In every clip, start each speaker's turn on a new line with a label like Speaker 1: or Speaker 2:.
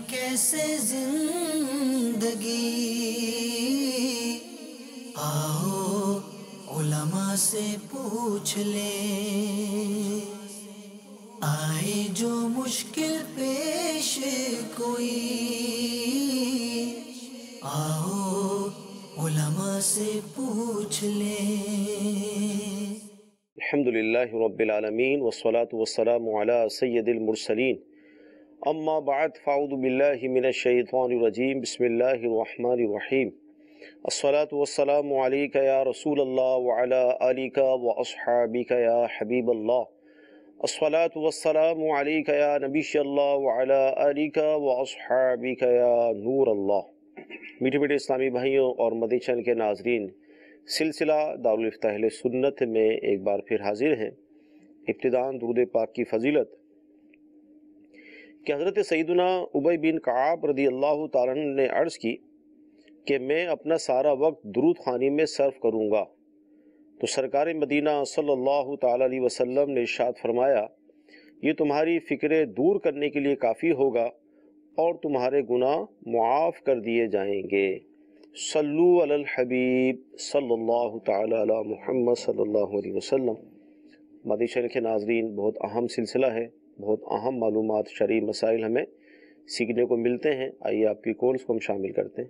Speaker 1: کیسے زندگی، آؤ علماء سے پوچھ لیں، آئے جو مشکل پیش کوئی، آؤ علماء سے پوچھ لیں۔
Speaker 2: الحمدللہ رب العالمین والصلاة والسلام علی سید المرسلین، اما بعد فاعوذ باللہ من الشیطان الرجیم، بسم اللہ الرحمن الرحیم۔ الصلاة والسلام علیک یا رسول اللہ وعلی آلک واصحابک یا حبیب اللہ۔ الصلاة والسلام علیک یا نبی اللہ وعلی آلک واصحابک یا نور اللہ۔ میٹھے میٹھے اسلامی بھائیوں اور مدنی چینل کے ناظرین، سلسلہ دارالفتہ اہل سنت میں ایک بار پھر حاضر ہیں۔ ابتداً درود پاک کی فضیلت کہ حضرت سیدنا ابی بن کعب رضی اللہ تعالیٰ عنہ نے عرض کی کہ میں اپنا سارا وقت درود خوانی میں صرف کروں گا، تو سرکار مدینہ صلی اللہ تعالیٰ علیہ وسلم نے ارشاد فرمایا، یہ تمہاری فکریں دور کرنے کے لیے کافی ہوگا اور تمہارے گناہ معاف کر دیے جائیں گے۔ صلو علی الحبیب صلی اللہ تعالی علی محمد صلی اللہ علیہ وسلم۔ مدنی چینل کے ناظرین، بہت اہم سلسلہ ہے، بہت اہم معلومات، شرعی مسائل ہمیں سیکھنے کو ملتے ہیں۔ آئیے آپ کی کالز کو ہم شامل کرتے ہیں۔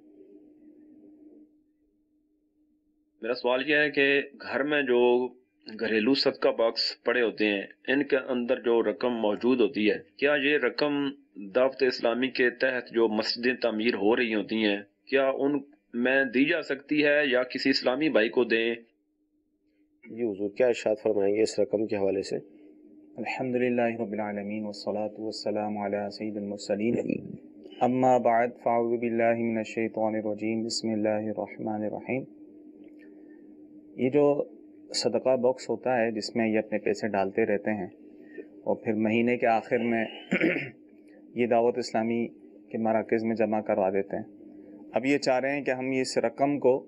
Speaker 3: میرا سوال یہ ہے کہ گھر میں جو گھریلو صدقہ باکس پڑے ہوتے ہیں، ان کے اندر جو رقم موجود ہوتی ہے، کیا یہ رقم دعوت اسلامی کے تحت جو مسجدیں تعمیر ہو رہی ہوتی ہیں، کیا ان میں دی جا سکتی ہے یا کسی اسلامی بھائی کو دیں؟
Speaker 2: جی حضور، کیا ارشاد فرمائیں گے اس رقم کے حوالے سے؟
Speaker 4: الحمدللہ رب العالمین والصلاة والسلام علی سید المرسلین، اما بعد فاعوذ باللہ من الشیطان الرجیم، بسم اللہ الرحمن الرحیم۔ یہ جو صدقہ باکس ہوتا ہے جس میں یہ اپنے پیسے ڈالتے رہتے ہیں اور پھر مہینے کے آخر میں یہ دعوت اسلامی کے مراکز میں جمع کروا دیتے ہیں۔ اب یہ چاہ رہے ہیں کہ ہم اس رقم کو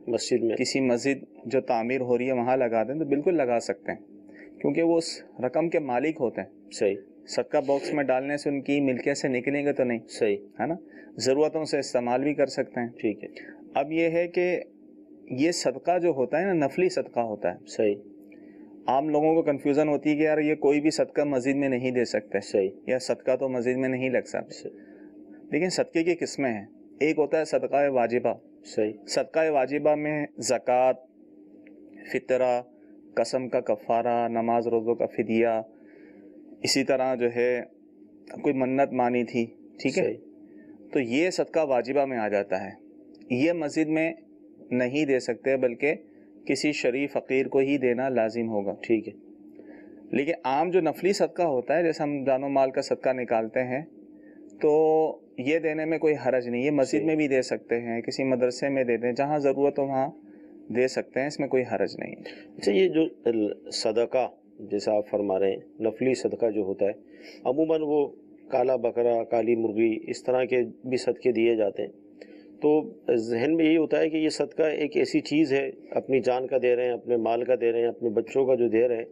Speaker 2: مسجد میں
Speaker 4: کسی مسجد جو تعمیر ہو رہی ہے وہاں لگا دیں، تو بالکل لگا سکتے ہیں، کیونکہ وہ اس رقم کے مالک ہوتے ہیں۔
Speaker 2: صحیح۔
Speaker 4: صدقہ باکس میں ڈالنے سے ان کی ملکیت سے نکلیں گے تو نہیں،
Speaker 2: صحیح
Speaker 4: ہے نا، ضرورتوں سے استعمال بھی کر سکتے ہیں۔
Speaker 2: ٹھیک ہے۔
Speaker 4: اب یہ ہے کہ یہ صدقہ جو ہوتا ہے نا، نفلی صدقہ ہوتا ہے۔
Speaker 2: صحیح۔
Speaker 4: عام لوگوں کو کنفیوژن ہوتی ہے کہ یار یہ کوئی بھی صدقہ مسجد میں نہیں دے سکتے،
Speaker 2: صحیح۔
Speaker 4: یا صدقہ تو مسجد میں نہیں لگ سکتا۔ لیکن صدقے کی قسمیں ہیں، ایک ہوتا ہے صدقہ واجبہ۔
Speaker 2: صحیح۔
Speaker 4: صدقہ واجبہ میں زکوٰۃ، فطرہ، قسم کا کفارہ، نماز روزوں کا فدیہ، اسی طرح جو ہے کوئی منت مانی تھی، ٹھیک ہے، تو یہ صدقہ واجبہ میں آ جاتا ہے۔ یہ مسجد میں نہیں دے سکتے بلکہ کسی شریف فقیر کو ہی دینا لازم ہوگا،
Speaker 2: ٹھیک ہے۔
Speaker 4: لیکن عام جو نفلی صدقہ ہوتا ہے، جیسے ہم جان و مال کا صدقہ نکالتے ہیں، تو یہ دینے میں کوئی حرج نہیں، یہ مسجد میں بھی دے سکتے ہیں، کسی مدرسے میں دے دیں، جہاں ضرورت ہو وہاں دے سکتے ہیں، اس میں کوئی حرج نہیں۔
Speaker 2: اچھا، یہ جو صدقہ جیسا آپ فرما رہے ہیں، نفلی صدقہ جو ہوتا ہے، عموماً وہ کالا بکرا، کالی مرغی، اس طرح کے بھی صدقے دیے جاتے ہیں، تو ذہن میں یہی ہوتا ہے کہ یہ صدقہ ایک ایسی چیز ہے، اپنی جان کا دے رہے ہیں، اپنے مال کا دے رہے ہیں، اپنے بچوں کا جو دے رہے ہیں،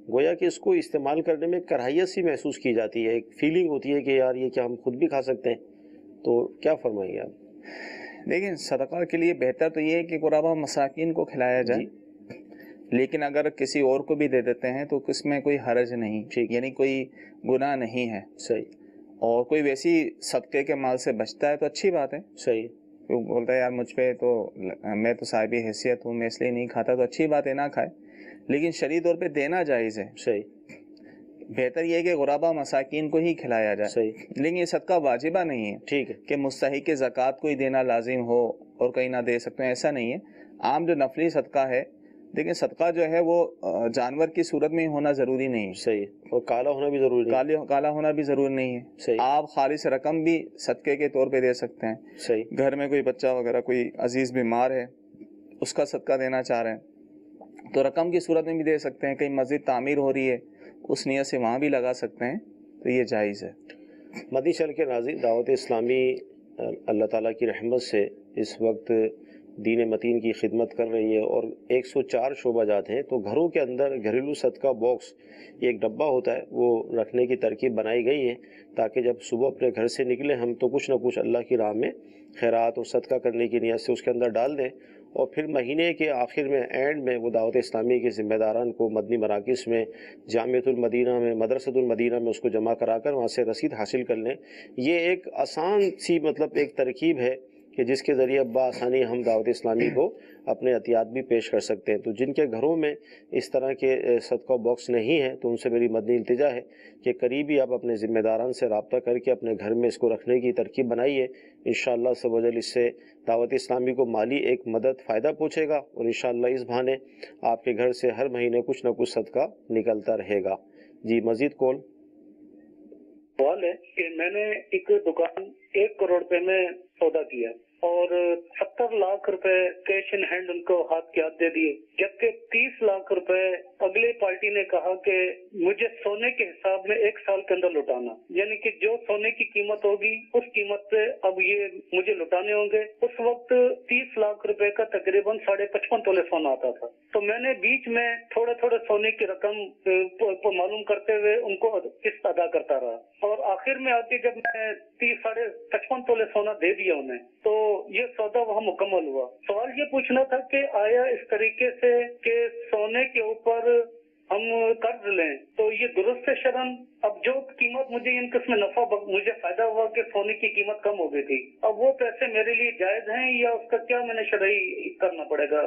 Speaker 2: گویا کہ اس کو استعمال کرنے میں کراہیت سی محسوس کی جاتی ہے، ایک فیلنگ ہوتی ہے کہ یار یہ کیا ہم خود بھی کھا سکتے ہیں، تو کیا فرمائیں گے آپ؟
Speaker 4: لیکن صدقہ کے لیے بہتر تو یہ ہے کہ غربا مساکین کو کھلایا جائے، لیکن اگر کسی اور کو بھی دے دیتے ہیں تو اس میں کوئی حرج نہیں، یعنی کوئی گناہ نہیں ہے۔
Speaker 2: صحیح۔
Speaker 4: اور کوئی ویسی صدقے کے مال سے بچتا ہے تو اچھی بات ہے۔
Speaker 2: صحیح۔
Speaker 4: بولتا ہے یار مجھ پہ تو، میں تو صاحب حیثیت ہوں، میں اس لیے نہیں کھاتا، تو اچھی بات ہے، نہ کھائے، لیکن شرعی طور پہ دینا جائز ہے۔
Speaker 2: صحیح۔
Speaker 4: بہتر یہ ہے کہ غربا مساکین کو ہی کھلایا جائے۔
Speaker 2: صحیح۔
Speaker 4: لیکن یہ صدقہ واجبہ نہیں ہے،
Speaker 2: ٹھیک ہے،
Speaker 4: کہ مستحق زکوٰۃ کو ہی دینا لازم ہو اور کہیں نہ دے سکتے ہیں، ایسا نہیں ہے۔ عام جو نفلی صدقہ ہے، لیکن صدقہ جو ہے وہ جانور کی صورت میں ہونا ضروری نہیں ہے۔
Speaker 2: صحیح، اور کالا ہونا بھی ضروری نہیں،
Speaker 4: کالا ہونا بھی ضروری نہیں ہے۔
Speaker 2: صحیح۔
Speaker 4: آپ خالص رقم بھی صدقے کے طور پہ دے سکتے ہیں۔
Speaker 2: صحیح۔
Speaker 4: گھر میں کوئی بچہ وغیرہ، کوئی عزیز بیمار ہے، اس کا صدقہ دینا چاہ رہے ہیں تو رقم کی صورت میں بھی دے سکتے ہیں۔ کہیں مسجد تعمیر ہو رہی ہے، اس نیت سے وہاں بھی لگا سکتے ہیں، تو یہ جائز ہے۔
Speaker 2: مدنی چینل کے ناظرین، دعوت اسلامی اللہ تعالیٰ کی رحمت سے اس وقت دین متین کی خدمت کر رہی ہے، اور 104 شعبہ جات ہیں، تو گھروں کے اندر گھریلو صدقہ باکس یہ ایک ڈبہ ہوتا ہے، وہ رکھنے کی ترکیب بنائی گئی ہے تاکہ جب صبح اپنے گھر سے نکلیں ہم تو کچھ نہ کچھ اللہ کی راہ میں خیرات اور صدقہ کرنے کی نیت سے اس کے اندر ڈال دیں، اور پھر مہینے کے آخر میں اینڈ میں وہ دعوت اسلامی کے ذمہ داران کو مدنی مراکز میں، جامعۃ المدینہ میں، مدرسۃ المدینہ میں اس کو جمع کرا کر وہاں سے رسید حاصل کر لیں۔ یہ ایک آسان سی ایک ترکیب ہے کہ جس کے ذریعے بآسانی ہم دعوت اسلامی کو اپنے عطیات بھی پیش کر سکتے ہیں۔ تو جن کے گھروں میں اس طرح کے صدقہ باکس نہیں ہیں تو ان سے میری مدنی التجا ہے کہ قریبی آپ اپنے ذمہ داران سے رابطہ کر کے اپنے گھر میں اس کو رکھنے کی ترکیب بنائیے۔ انشاءاللہ سب وجل اس سے دعوت اسلامی کو مالی ایک مدد فائدہ پہنچے گا، اور انشاءاللہ اس بہانے آپ کے گھر سے ہر مہینے کچھ نہ کچھ صدقہ نکلتا رہے گا۔ جی مزید کال۔
Speaker 5: سوال ہے کہ میں نے ایک دکان 1 کروڑ روپے میں سودا کیا اور 70 لاکھ روپے کیش ان ہینڈ ان کو ہاتھ کے ہاتھ دے دیے، جبکہ 30 لاکھ روپے اگلے پارٹی نے کہا کہ مجھے سونے کے حساب میں 1 سال کے اندر لوٹانا، یعنی کہ جو سونے کی قیمت ہوگی اس قیمت پہ اب یہ مجھے لوٹانے ہوں گے۔ اس وقت 30 لاکھ روپے کا تقریباً 55.5 تولے سونا آتا تھا، تو میں نے بیچ میں تھوڑے تھوڑے سونے کی رقم معلوم کرتے ہوئے ان کو قسط ادا کرتا رہا، اور آخر میں آ کے جب میں 55 تولے سونا دے دیا انہیں تو یہ سودا وہاں مکمل ہوا۔ سوال یہ پوچھنا تھا کہ آیا اس طریقے سے کہ سونے کے اوپر ہم قرض لیں تو یہ درست ہے شرعاً؟ اب جو قیمت مجھے ان قسم نفع مجھے فائدہ ہوا کہ سونے کی قیمت کم ہو گئی تھی، اب وہ پیسے میرے لیے جائز ہیں یا اس کا کیا میں نے شرعی کرنا پڑے گا؟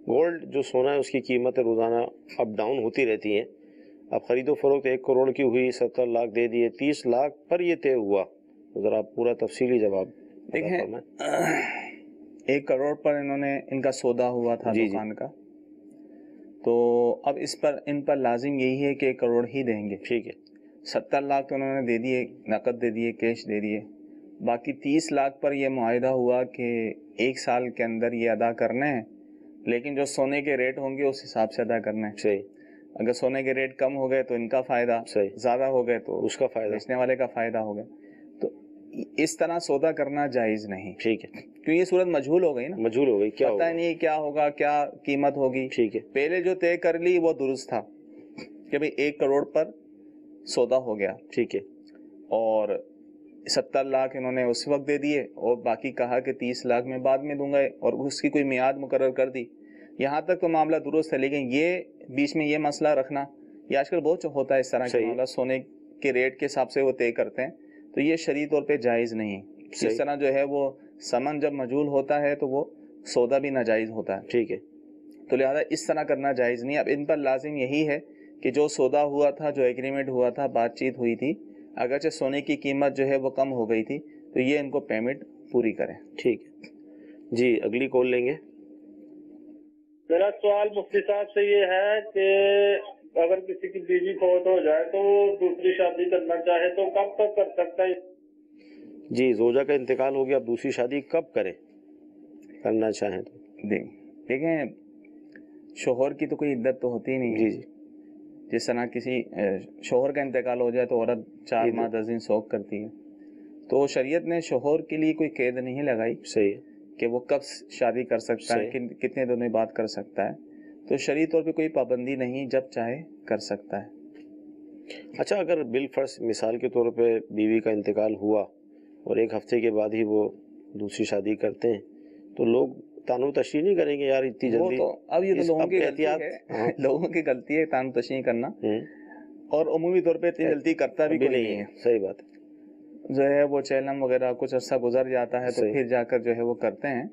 Speaker 2: گولڈ جو سونا ہے اس کی قیمت روزانہ اپ ڈاؤن ہوتی رہتی ہیں۔ اب خرید و فروخت 1 کروڑ کی ہوئی، 70 لاکھ دے دیے، 30 لاکھ پر یہ طے ہوا، ذرا پورا تفصیلی جواب
Speaker 4: دیکھیں۔ 1 کروڑ پر ان کا سودا ہوا تھا دکان کا، تو اب اس پر ان پر لازم یہی ہے کہ 1 کروڑ ہی دیں گے۔
Speaker 2: ٹھیک ہے،
Speaker 4: 70 لاکھ تو انہوں نے دے دیے، نقد دے دیے، کیش دے دیے، باقی 30 لاکھ پر یہ معاہدہ ہوا کہ 1 سال کے اندر یہ ادا کرنے ہیں، لیکن جو سونے کے ریٹ ہوں گے اس حساب سے ادا کرنا ہے۔
Speaker 2: صحیح۔
Speaker 4: اگر سونے کے ریٹ کم ہو گئے تو ان کا فائدہ،
Speaker 2: صحیح،
Speaker 4: زیادہ ہو گئے تو
Speaker 2: اس کا فائدہ،
Speaker 4: بیچنے والے کا فائدہ ہو گیا۔ تو اس طرح سودا کرنا جائز نہیں،
Speaker 2: ٹھیک ہے،
Speaker 4: کیوں یہ صورت مجہول ہو گئی نا،
Speaker 2: مجہول ہو گئی، کیا
Speaker 4: پتہ
Speaker 2: ہوگا،
Speaker 4: نہیں کیا ہوگا، کیا قیمت ہوگی۔
Speaker 2: ٹھیک ہے،
Speaker 4: پہلے جو طے کر لی وہ درست تھا کہ بھئی 1 کروڑ پر سودا ہو گیا،
Speaker 2: ٹھیک ہے،
Speaker 4: اور 70 لاکھ انہوں نے اس وقت دے دیے اور باقی کہا کہ 30 لاکھ میں بعد میں دوں گا، اور اس کی کوئی میعاد مقرر کر دی۔ یہاں تک تو معاملہ درست ہے، لیکن یہ بیچ میں یہ مسئلہ رکھنا، یہ آج کل بہت ہوتا ہے اس طرح کا معاملہ، سونے کے ریٹ کے حساب سے وہ طے کرتے ہیں، تو یہ شرعی طور پہ جائز نہیں۔ اس طرح جو ہے وہ ثمن جب مجہول ہوتا ہے تو وہ سودا بھی ناجائز ہوتا ہے،
Speaker 2: ٹھیک ہے،
Speaker 4: تو لہذا اس طرح کرنا جائز نہیں۔ اب ان پر لازم یہی ہے کہ جو سودا ہوا تھا، جو ایگریمنٹ ہوا تھا، بات چیت ہوئی تھی، اگرچہ سونے کی قیمت جو ہے وہ کم ہو گئی تھی تو یہ ان کو پیمنٹ پوری کریں۔
Speaker 2: ٹھیک ہے جی، اگلی کال لیں گے۔
Speaker 5: میرا سوال مفتی صاحب سے یہ ہے کہ اگر کسی کی بیوی فوت ہو جائے تو وہ دوسری شادی کرنا چاہے تو کب تک کر سکتا ہے؟
Speaker 2: جی، زوجہ کا انتقال ہو گیا، اب دوسری شادی کب کریں، کرنا چاہیں تو؟
Speaker 4: دیکھیں، شوہر کی تو کوئی عدت تو ہوتی نہیں ہے۔
Speaker 2: جی،
Speaker 4: جس طرح کسی شوہر کا انتقال ہو جائے تو عورت 4 ماہ 10 دن سوگ کرتی ہے، تو شریعت نے شوہر کے لیے کوئی قید نہیں لگائی
Speaker 2: صحیح
Speaker 4: کہ وہ کب شادی کر سکتا ہے، کتنے دنوں بعد کر سکتا ہے، تو شرعی طور پہ کوئی پابندی نہیں، جب چاہے کر سکتا ہے۔
Speaker 2: اچھا، اگر بالفرض مثال کے طور پہ بیوی کا انتقال ہوا اور 1 ہفتے کے بعد ہی وہ دوسری شادی کرتے ہیں تو لوگ تانو تشریح نہیں کریں گے یار اتنی جلدی؟
Speaker 4: اب یہ تو لوگوں کی غلطی ہے، لوگوں کی غلطی ہے تانو تشریح کرنا، اور عمومی طور پہ اتنی غلطی کرتا بھی کوئی نہیں ہے۔
Speaker 2: صحیح بات ہے،
Speaker 4: جو ہے وہ چیلم وغیرہ کچھ عرصہ گزر جاتا ہے تو پھر جا کر جو ہے وہ کرتے ہیں،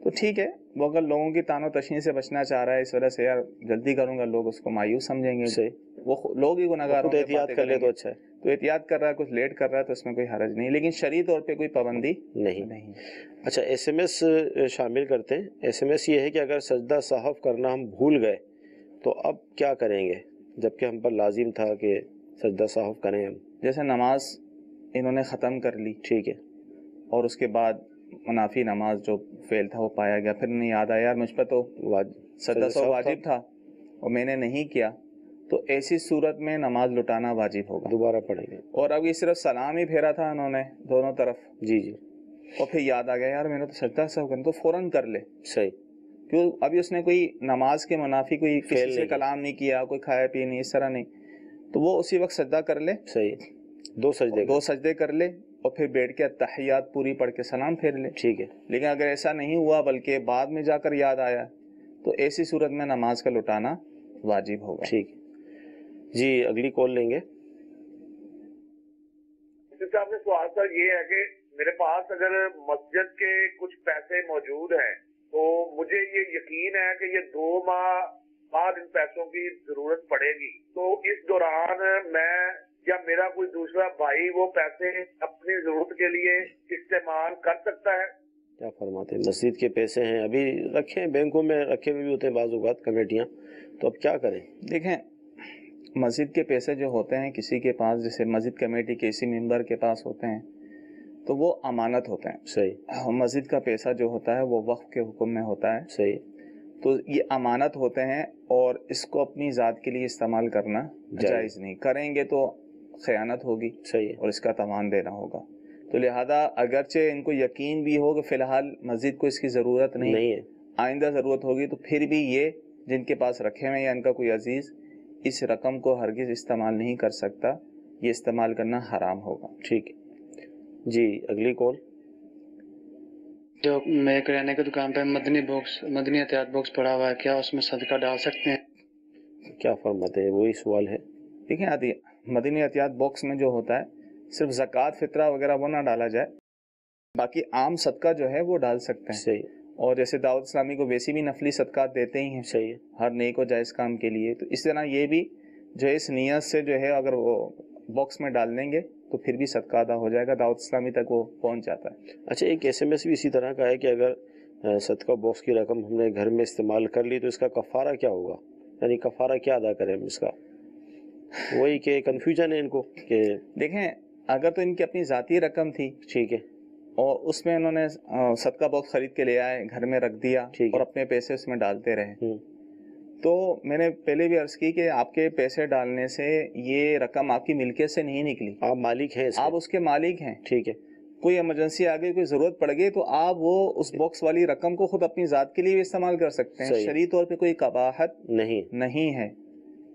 Speaker 4: تو ٹھیک ہے، وہ اگر لوگوں کی تانو تشریح سے بچنا چاہ رہا ہے اس وجہ سے یار جلدی کروں گا، لوگ اس کو مایوس سمجھیں گے، وہ لوگ ہی گناہگار ہوں گے،
Speaker 2: احتیاط کر لے تو اچھا ہے،
Speaker 4: تو احتیاط کر رہا ہے، کچھ لیٹ کر رہا ہے تو اس میں کوئی حرج نہیں، لیکن شرعی طور پہ کوئی پابندی نہیں۔
Speaker 2: اچھا، SMS شامل کرتے ہیں۔ SMS یہ ہے کہ اگر سجدہ سہو کرنا ہم بھول گئے تو اب کیا کریں گے، جبکہ ہم پر لازم تھا کہ سجدہ سہو کریں ہم؟
Speaker 4: جیسے نماز انہوں نے ختم کر لی،
Speaker 2: ٹھیک ہے،
Speaker 4: اور اس کے بعد منافی نماز جو فعل تھا وہ پایا گیا، پھر نہیں یاد آیا یار مجھ پر تو سجدہ سہو واجب تھا اور میں نے نہیں کیا، تو ایسی صورت میں نماز لٹانا واجب ہوگا،
Speaker 2: دوبارہ پڑھیں گے۔
Speaker 4: اور اب یہ صرف سلام ہی پھیرا تھا انہوں نے دونوں طرف،
Speaker 2: جی،
Speaker 4: اور پھر یاد آ گیا یار میں نے تو سجدہ سہو کرنا، تو فوراً کر لے.
Speaker 2: صحیح.
Speaker 4: کیوں؟ ابھی اس نے کوئی نماز کے منافی کوئی کسی
Speaker 2: فعل
Speaker 4: سے
Speaker 2: نہیں
Speaker 4: کلام نہیں کیا، کوئی کھایا پیا نہیں، اس طرح نہیں، تو وہ اسی وقت سجدہ کر لے.
Speaker 2: صحیح. 2 سجدے
Speaker 4: کر لے اور پھر بیٹھ کے اتحیات پوری پڑھ کے سلام پھیر لے.
Speaker 2: ٹھیک ہے.
Speaker 4: لیکن اگر ایسا نہیں ہوا بلکہ بعد میں جا کر یاد آیا تو ایسی صورت میں نماز کا لٹانا واجب ہوگا.
Speaker 2: ٹھیک ہے جی. اگلی کال لیں گے.
Speaker 6: صاحب نے سوال سر یہ ہے کہ میرے پاس اگر مسجد کے کچھ پیسے موجود ہیں تو مجھے یہ یقین ہے کہ یہ 2 ماہ بعد ان پیسوں کی ضرورت پڑے گی، تو اس دوران میں یا میرا کوئی دوسرا بھائی وہ پیسے اپنی ضرورت کے لیے استعمال کر سکتا ہے؟
Speaker 2: کیا فرماتے ہیں؟ مسجد کے پیسے ہیں ابھی رکھے ہیں، بینکوں میں رکھے ہوئے بھی ہوتے ہیں بعض اوقات کمیٹیاں، تو اب کیا کریں؟
Speaker 4: دیکھیں مسجد کے پیسے جو ہوتے ہیں کسی کے پاس، جیسے مسجد کمیٹی کے کسی ممبر کے پاس ہوتے ہیں تو وہ امانت ہوتے ہیں.
Speaker 2: صحیح.
Speaker 4: مسجد کا پیسہ جو ہوتا ہے وہ وقف کے حکم میں ہوتا ہے.
Speaker 2: صحیح.
Speaker 4: تو یہ امانت ہوتے ہیں اور اس کو اپنی ذات کے لیے استعمال کرنا جائز نہیں. کریں گے تو خیانت ہوگی.
Speaker 2: صحیح.
Speaker 4: اور اس کا تاوان دینا ہوگا. تو لہذا اگرچہ ان کو یقین بھی ہو کہ فی الحال مسجد کو اس کی ضرورت نہیں ہے، آئندہ ضرورت ہوگی، تو پھر بھی یہ جن کے پاس رکھے ہوئے یا ان کا کوئی عزیز اس رقم کو ہرگز استعمال نہیں کر سکتا، یہ استعمال کرنا حرام ہوگا.
Speaker 2: ٹھیک ہے جی. اگلی کال.
Speaker 7: جو میرے کرانے کی دکان پہ مدنی احتیاط باکس پڑا ہوا ہے، کیا اس میں صدقہ ڈال سکتے ہیں؟
Speaker 2: کیا فرماتے ہیں؟ وہی سوال ہے.
Speaker 4: دیکھیں مدنی احتیاط باکس میں جو ہوتا ہے صرف زکوٰۃ فطرہ وغیرہ وہ نہ ڈالا جائے، باقی عام صدقہ جو ہے وہ ڈال سکتے ہیں.
Speaker 2: صحیح.
Speaker 4: اور جیسے دعوت اسلامی کو ویسی بھی نفلی صدقات دیتے ہی ہیں.
Speaker 2: صحیح.
Speaker 4: ہر نیک و جائز کام کے لیے، تو اس طرح یہ بھی جو اس نیت سے جو ہے اگر وہ باکس میں ڈال دیں گے تو پھر بھی صدقہ ادا ہو جائے گا، دعوت اسلامی تک وہ پہنچ جاتا ہے.
Speaker 2: اچھا، ایک SMS بھی اسی طرح کا ہے کہ اگر صدقہ باکس کی رقم ہم نے گھر میں استعمال کر لی تو اس کا کفارہ کیا ہوگا؟ یعنی کفارہ کیا ادا کریں ہم اس کا؟ وہی کہ کنفیوژن ہے ان کو کہ
Speaker 4: دیکھیں اگر تو ان کی اپنی ذاتی رقم تھی،
Speaker 2: ٹھیک ہے،
Speaker 4: اور اس میں انہوں نے صدقہ باکس خرید کے لے آئے، گھر میں رکھ دیا اور اپنے پیسے اس میں ڈالتے رہے، تو میں نے پہلے بھی عرض کی کہ آپ کے پیسے ڈالنے سے یہ رقم آپ کی ملکیت سے نہیں نکلی،
Speaker 2: آپ مالک ہیں،
Speaker 4: آپ اس کے مالک ہیں.
Speaker 2: ٹھیک ہے.
Speaker 4: کوئی ایمرجنسی آ گئی، کوئی ضرورت پڑ گئی، تو آپ وہ اس باکس والی رقم کو خود اپنی ذات کے لیے بھی استعمال کر سکتے ہیں. شرعی طور پہ کوئی قباحت نہیں ہے،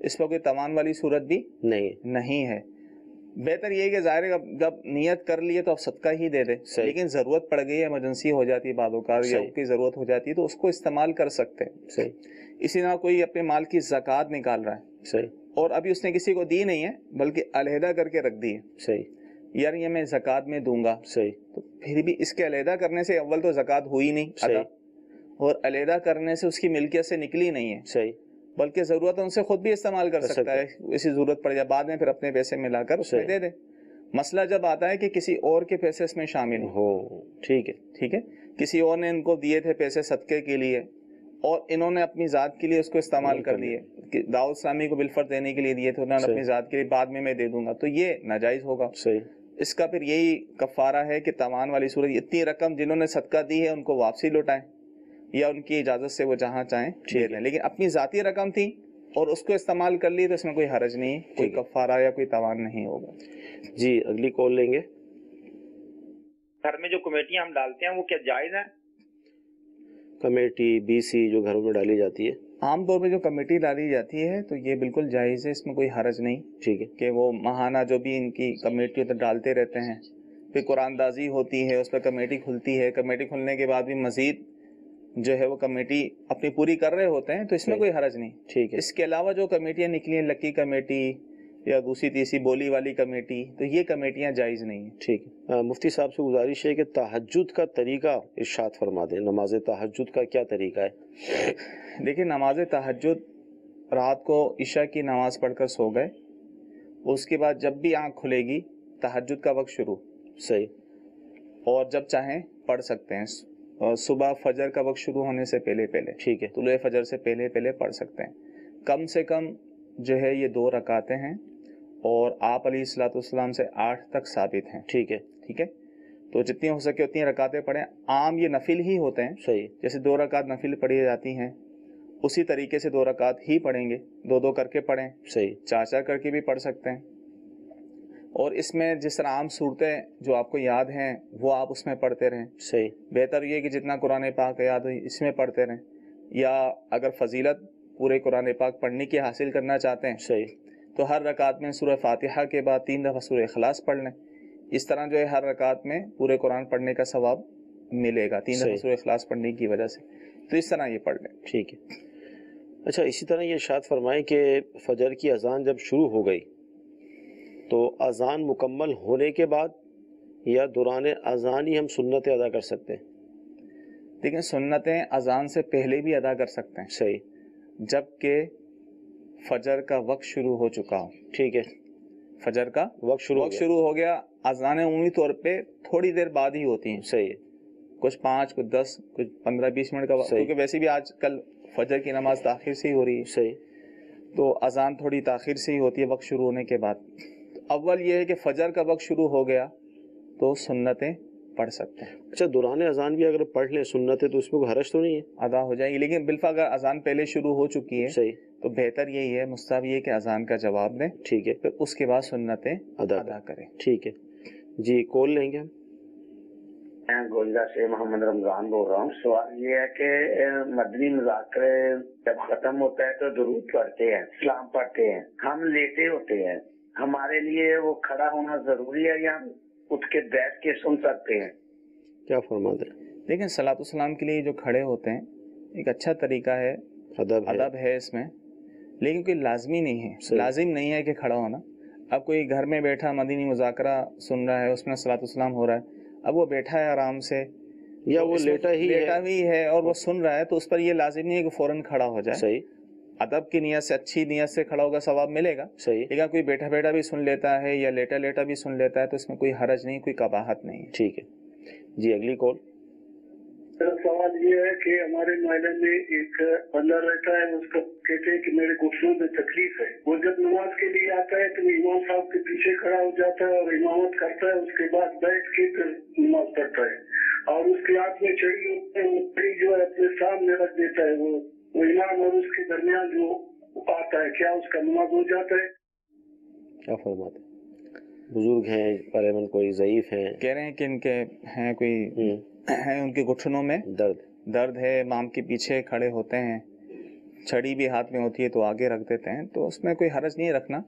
Speaker 4: اس پر کوئی تاوان والی صورت بھی نہیں ہے. بہتر یہ کہ ظاہر ہے جب نیت کر لیے تو آپ صدقہ ہی دے دیں، لیکن ضرورت پڑ گئی، ایمرجنسی ہو جاتی ہے، بعض اوقات یا کی ضرورت ہو جاتی ہے تو اس کو استعمال کر سکتے ہیں. اسی طرح کوئی اپنے مال کی زکوٰۃ نکال رہا ہے اور ابھی اس نے کسی کو دی نہیں ہے بلکہ علیحدہ کر کے رکھ دی ہے، یار یہ میں زکوٰۃ میں دوں گا، تو پھر بھی اس کے علیحدہ کرنے سے اول تو زکوٰۃ ہوئی نہیں ادا، اور علیحدہ کرنے سے اس کی ملکیت سے نکلی نہیں ہے، بلکہ ضرورت ان سے خود بھی استعمال کر سکتا ہے، اسی ضرورت پڑ جائے بعد میں پھر اپنے پیسے ملا کر اس میں دے دے. مسئلہ جب آتا ہے کہ کسی اور کے پیسے اس میں شامل ہو، ٹھیک ہے، کسی اور نے ان کو دیے تھے پیسے صدقے کے لیے اور انہوں نے اپنی ذات کے لیے اس کو استعمال کر لیے، دعوت اسلامی کو بالفرض دینے کے لیے دیے تھے، انہوں نے اپنی ذات کے لیے بعد میں دے دوں گا، تو یہ ناجائز ہوگا. اس کا پھر یہی کفارہ ہے کہ تاوان والی صورت، اتنی رقم جنہوں نے صدقہ دی ہے ان کو واپسی لوٹائیں یا ان کی اجازت سے وہ جہاں چاہیں دے دیں. لیکن اپنی ذاتی رقم تھی اور اس کو استعمال کر لی تو اس میں کوئی حرج نہیں، کوئی کفارہ یا کوئی تاوان نہیں ہوگا.
Speaker 2: جی اگلی کال لیں گے.
Speaker 8: گھر میں جو کمیٹیاں ہم ڈالتے ہیں وہ کیا جائز ہیں؟
Speaker 2: کمیٹی BC جو گھروں میں ڈالی جاتی ہے،
Speaker 4: عام طور پہ جو کمیٹی ڈالی جاتی ہے تو یہ بالکل جائز ہے، اس میں کوئی حرج نہیں.
Speaker 2: ٹھیک ہے
Speaker 4: کہ وہ ماہانہ جو بھی ان کی کمیٹی ڈالتے رہتے ہیں، پھر قرآن دازی ہوتی ہے، اس پہ کمیٹی کھلتی ہے، کمیٹی کھلنے کے بعد بھی مزید جو ہے وہ کمیٹی اپنی پوری کر رہے ہوتے ہیں، تو اس میں کوئی حرج نہیں.
Speaker 2: ٹھیک ہے. اس
Speaker 4: کے علاوہ جو کمیٹیاں نکلی ہیں، لکی کمیٹی یا دوسری تیسری بولی والی کمیٹی، تو یہ کمیٹیاں جائز نہیں ہیں.
Speaker 2: ٹھیک ہے. مفتی صاحب سے گزارش ہے کہ تہجد کا طریقہ ارشاد فرما دیں. نماز تہجد کا کیا طریقہ ہے؟
Speaker 4: دیکھیں نماز تہجد رات کو عشاء کی نماز پڑھ کر سو گئے، اس کے بعد جب بھی آنکھ کھلے گی تہجد کا وقت شروع، اور جب چاہیں پڑھ سکتے ہیں. اور صبح فجر کا وقت شروع ہونے سے پہلے
Speaker 2: ٹھیک ہے،
Speaker 4: طلوع فجر سے پہلے پڑھ سکتے ہیں. کم سے کم جو ہے یہ 2 رکعتیں ہیں اور آپ علیہ الصلوۃ والسلام سے 8 تک ثابت ہیں.
Speaker 2: ٹھیک ہے.
Speaker 4: تو جتنی ہو سکے اتنی رکعتیں پڑھیں. عام یہ نفل ہی ہوتے ہیں، جیسے 2 رکعت نفل پڑھی جاتی ہیں اسی طریقے سے 2 رکعت ہی پڑھیں گے، 2 کر کے پڑھیں، 4 کر کے بھی پڑھ سکتے ہیں. اور اس میں جس طرح عام صورتیں جو آپ کو یاد ہیں وہ آپ اس میں پڑھتے رہیں.
Speaker 2: صحیح.
Speaker 4: بہتر یہ کہ جتنا قرآن پاک یاد ہو اس میں پڑھتے رہیں. یا اگر فضیلت پورے قرآن پاک پڑھنے کی حاصل کرنا چاہتے ہیں
Speaker 2: صحیح
Speaker 4: تو ہر رکعت میں سورہ فاتحہ کے بعد 3 دفعہ سورہ اخلاص پڑھ لیں. اس طرح جو ہے ہر رکعت میں پورے قرآن پڑھنے کا ثواب ملے گا 3 دفعہ سورہ اخلاص پڑھنے کی وجہ سے. تو اس طرح یہ پڑھ لیں.
Speaker 2: ٹھیک ہے. اچھا اسی طرح یہ ارشاد فرمائیں کہ فجر کی اذان جب شروع ہو گئی تو اذان مکمل ہونے کے بعد یا دوران اذان ہی ہم سنتیں ادا کر سکتے ہیں؟
Speaker 4: دیکھیں سنتیں اذان سے پہلے بھی ادا کر سکتے ہیں.
Speaker 2: صحیح.
Speaker 4: جب کہ فجر کا وقت شروع ہو چکا ہو.
Speaker 2: ٹھیک ہے.
Speaker 4: فجر کا
Speaker 2: وقت شروع
Speaker 4: ہو گیا. اذان عمومی طور پہ تھوڑی دیر بعد ہی ہوتی ہیں.
Speaker 2: صحیح ہے.
Speaker 4: کچھ 5 کچھ 10 کچھ 15-20 منٹ کا وقت, کیونکہ ویسے بھی آج کل فجر کی نماز تاخیر سے ہی ہو رہی ہے.
Speaker 2: صحیح.
Speaker 4: تو اذان تھوڑی تاخیر سے ہی ہوتی ہے وقت شروع ہونے کے بعد. اول یہ ہے کہ فجر کا وقت شروع ہو گیا تو سنتیں پڑھ سکتے ہیں.
Speaker 2: اچھا دوران اذان بھی اگر پڑھ لیں سنتیں تو اس میں کوئی حرج تو نہیں ہے؟
Speaker 4: ادا ہو جائیں گی, لیکن بالفعل اگر اذان پہلے شروع ہو چکی ہے
Speaker 2: صحیح
Speaker 4: تو بہتر یہی ہے, مستحب یہ کہ اذان کا جواب دیں.
Speaker 2: ٹھیک ہے.
Speaker 4: پھر اس کے بعد سنتیں ادا کریں.
Speaker 2: ٹھیک ہے جی. کال لیں گے ہم.
Speaker 9: میں گوجرا سے محمد رمضان بول رہا ہوں. سوال یہ ہے کہ مدنی مذاکرے جب ختم ہوتا ہے تو درود پڑھتے ہیں, سلام پڑھتے ہیں, ہم لیٹے ہوتے ہیں, ہمارے لیے وہ کھڑا ہونا ضروری ہے یا اٹھ کے بیٹھ کے سن سکتے ہیں؟
Speaker 2: کیا فرماتے ہیں؟
Speaker 4: دیکھیں صلاۃ السلام کے لیے جو کھڑے ہوتے ہیں ایک اچھا طریقہ ہے, ادب ہے اس میں, لیکن کوئی لازمی نہیں ہے. لازم نہیں ہے کہ کھڑا ہونا. اب کوئی گھر میں بیٹھا مدنی مذاکرہ سن رہا ہے, اس میں صلاۃ السلام ہو رہا ہے, اب وہ بیٹھا ہے آرام سے
Speaker 2: یا وہ لیٹا ہی ہے
Speaker 4: اور وہ سن رہا ہے, تو اس پر یہ لازم نہیں ہے کہ فوراً کھڑا ہو جائے.
Speaker 2: صحیح.
Speaker 4: ادب کی نیت سے, اچھی نیت سے کھڑا ہوگا ثواب ملے گا.
Speaker 2: صحیح.
Speaker 4: لیکن کوئی بیٹھا بیٹھا بھی سن لیتا ہے یا لیٹا لیٹا بھی سن لیتا ہے تو اس میں کوئی حرج نہیں, کوئی قباحت نہیں.
Speaker 2: ٹھیک ہے جی. اگلی کال.
Speaker 5: میرا سوال یہ ہے کہ ہمارے محلے میں ایک بندہ رہتا ہے, اس کو کہتے ہیں کہ میرے گھٹنوں میں تکلیف ہے. وہ جب نماز کے لیے آتا ہے تو امام صاحب کے پیچھے کھڑا ہو جاتا ہے اور امامت کرتا ہے, اس کے بعد بیٹھ کے پھر نماز پڑھتا ہے, اور اس کے ہاتھ میں چھڑی ہوتی ہے, وہ چھڑی جو ہے اپنے سامنے رکھ دیتا ہے. وہ امام اور اس کے درمیان جو آتا ہے, کیا اس کا نماز ہو جاتا ہے؟
Speaker 2: کیا فرماتے ہیں؟ بزرگ ہیں غالباً, کوئی ضعیف ہیں,
Speaker 4: کہہ رہے ہیں کہ ان کے ہیں کوئی ہیں ان کے گھٹنوں میں درد ہے, امام کے پیچھے کھڑے ہوتے ہیں, چھڑی بھی ہاتھ میں ہوتی ہے تو آگے رکھ دیتے ہیں, تو اس میں کوئی حرج نہیں رکھنا.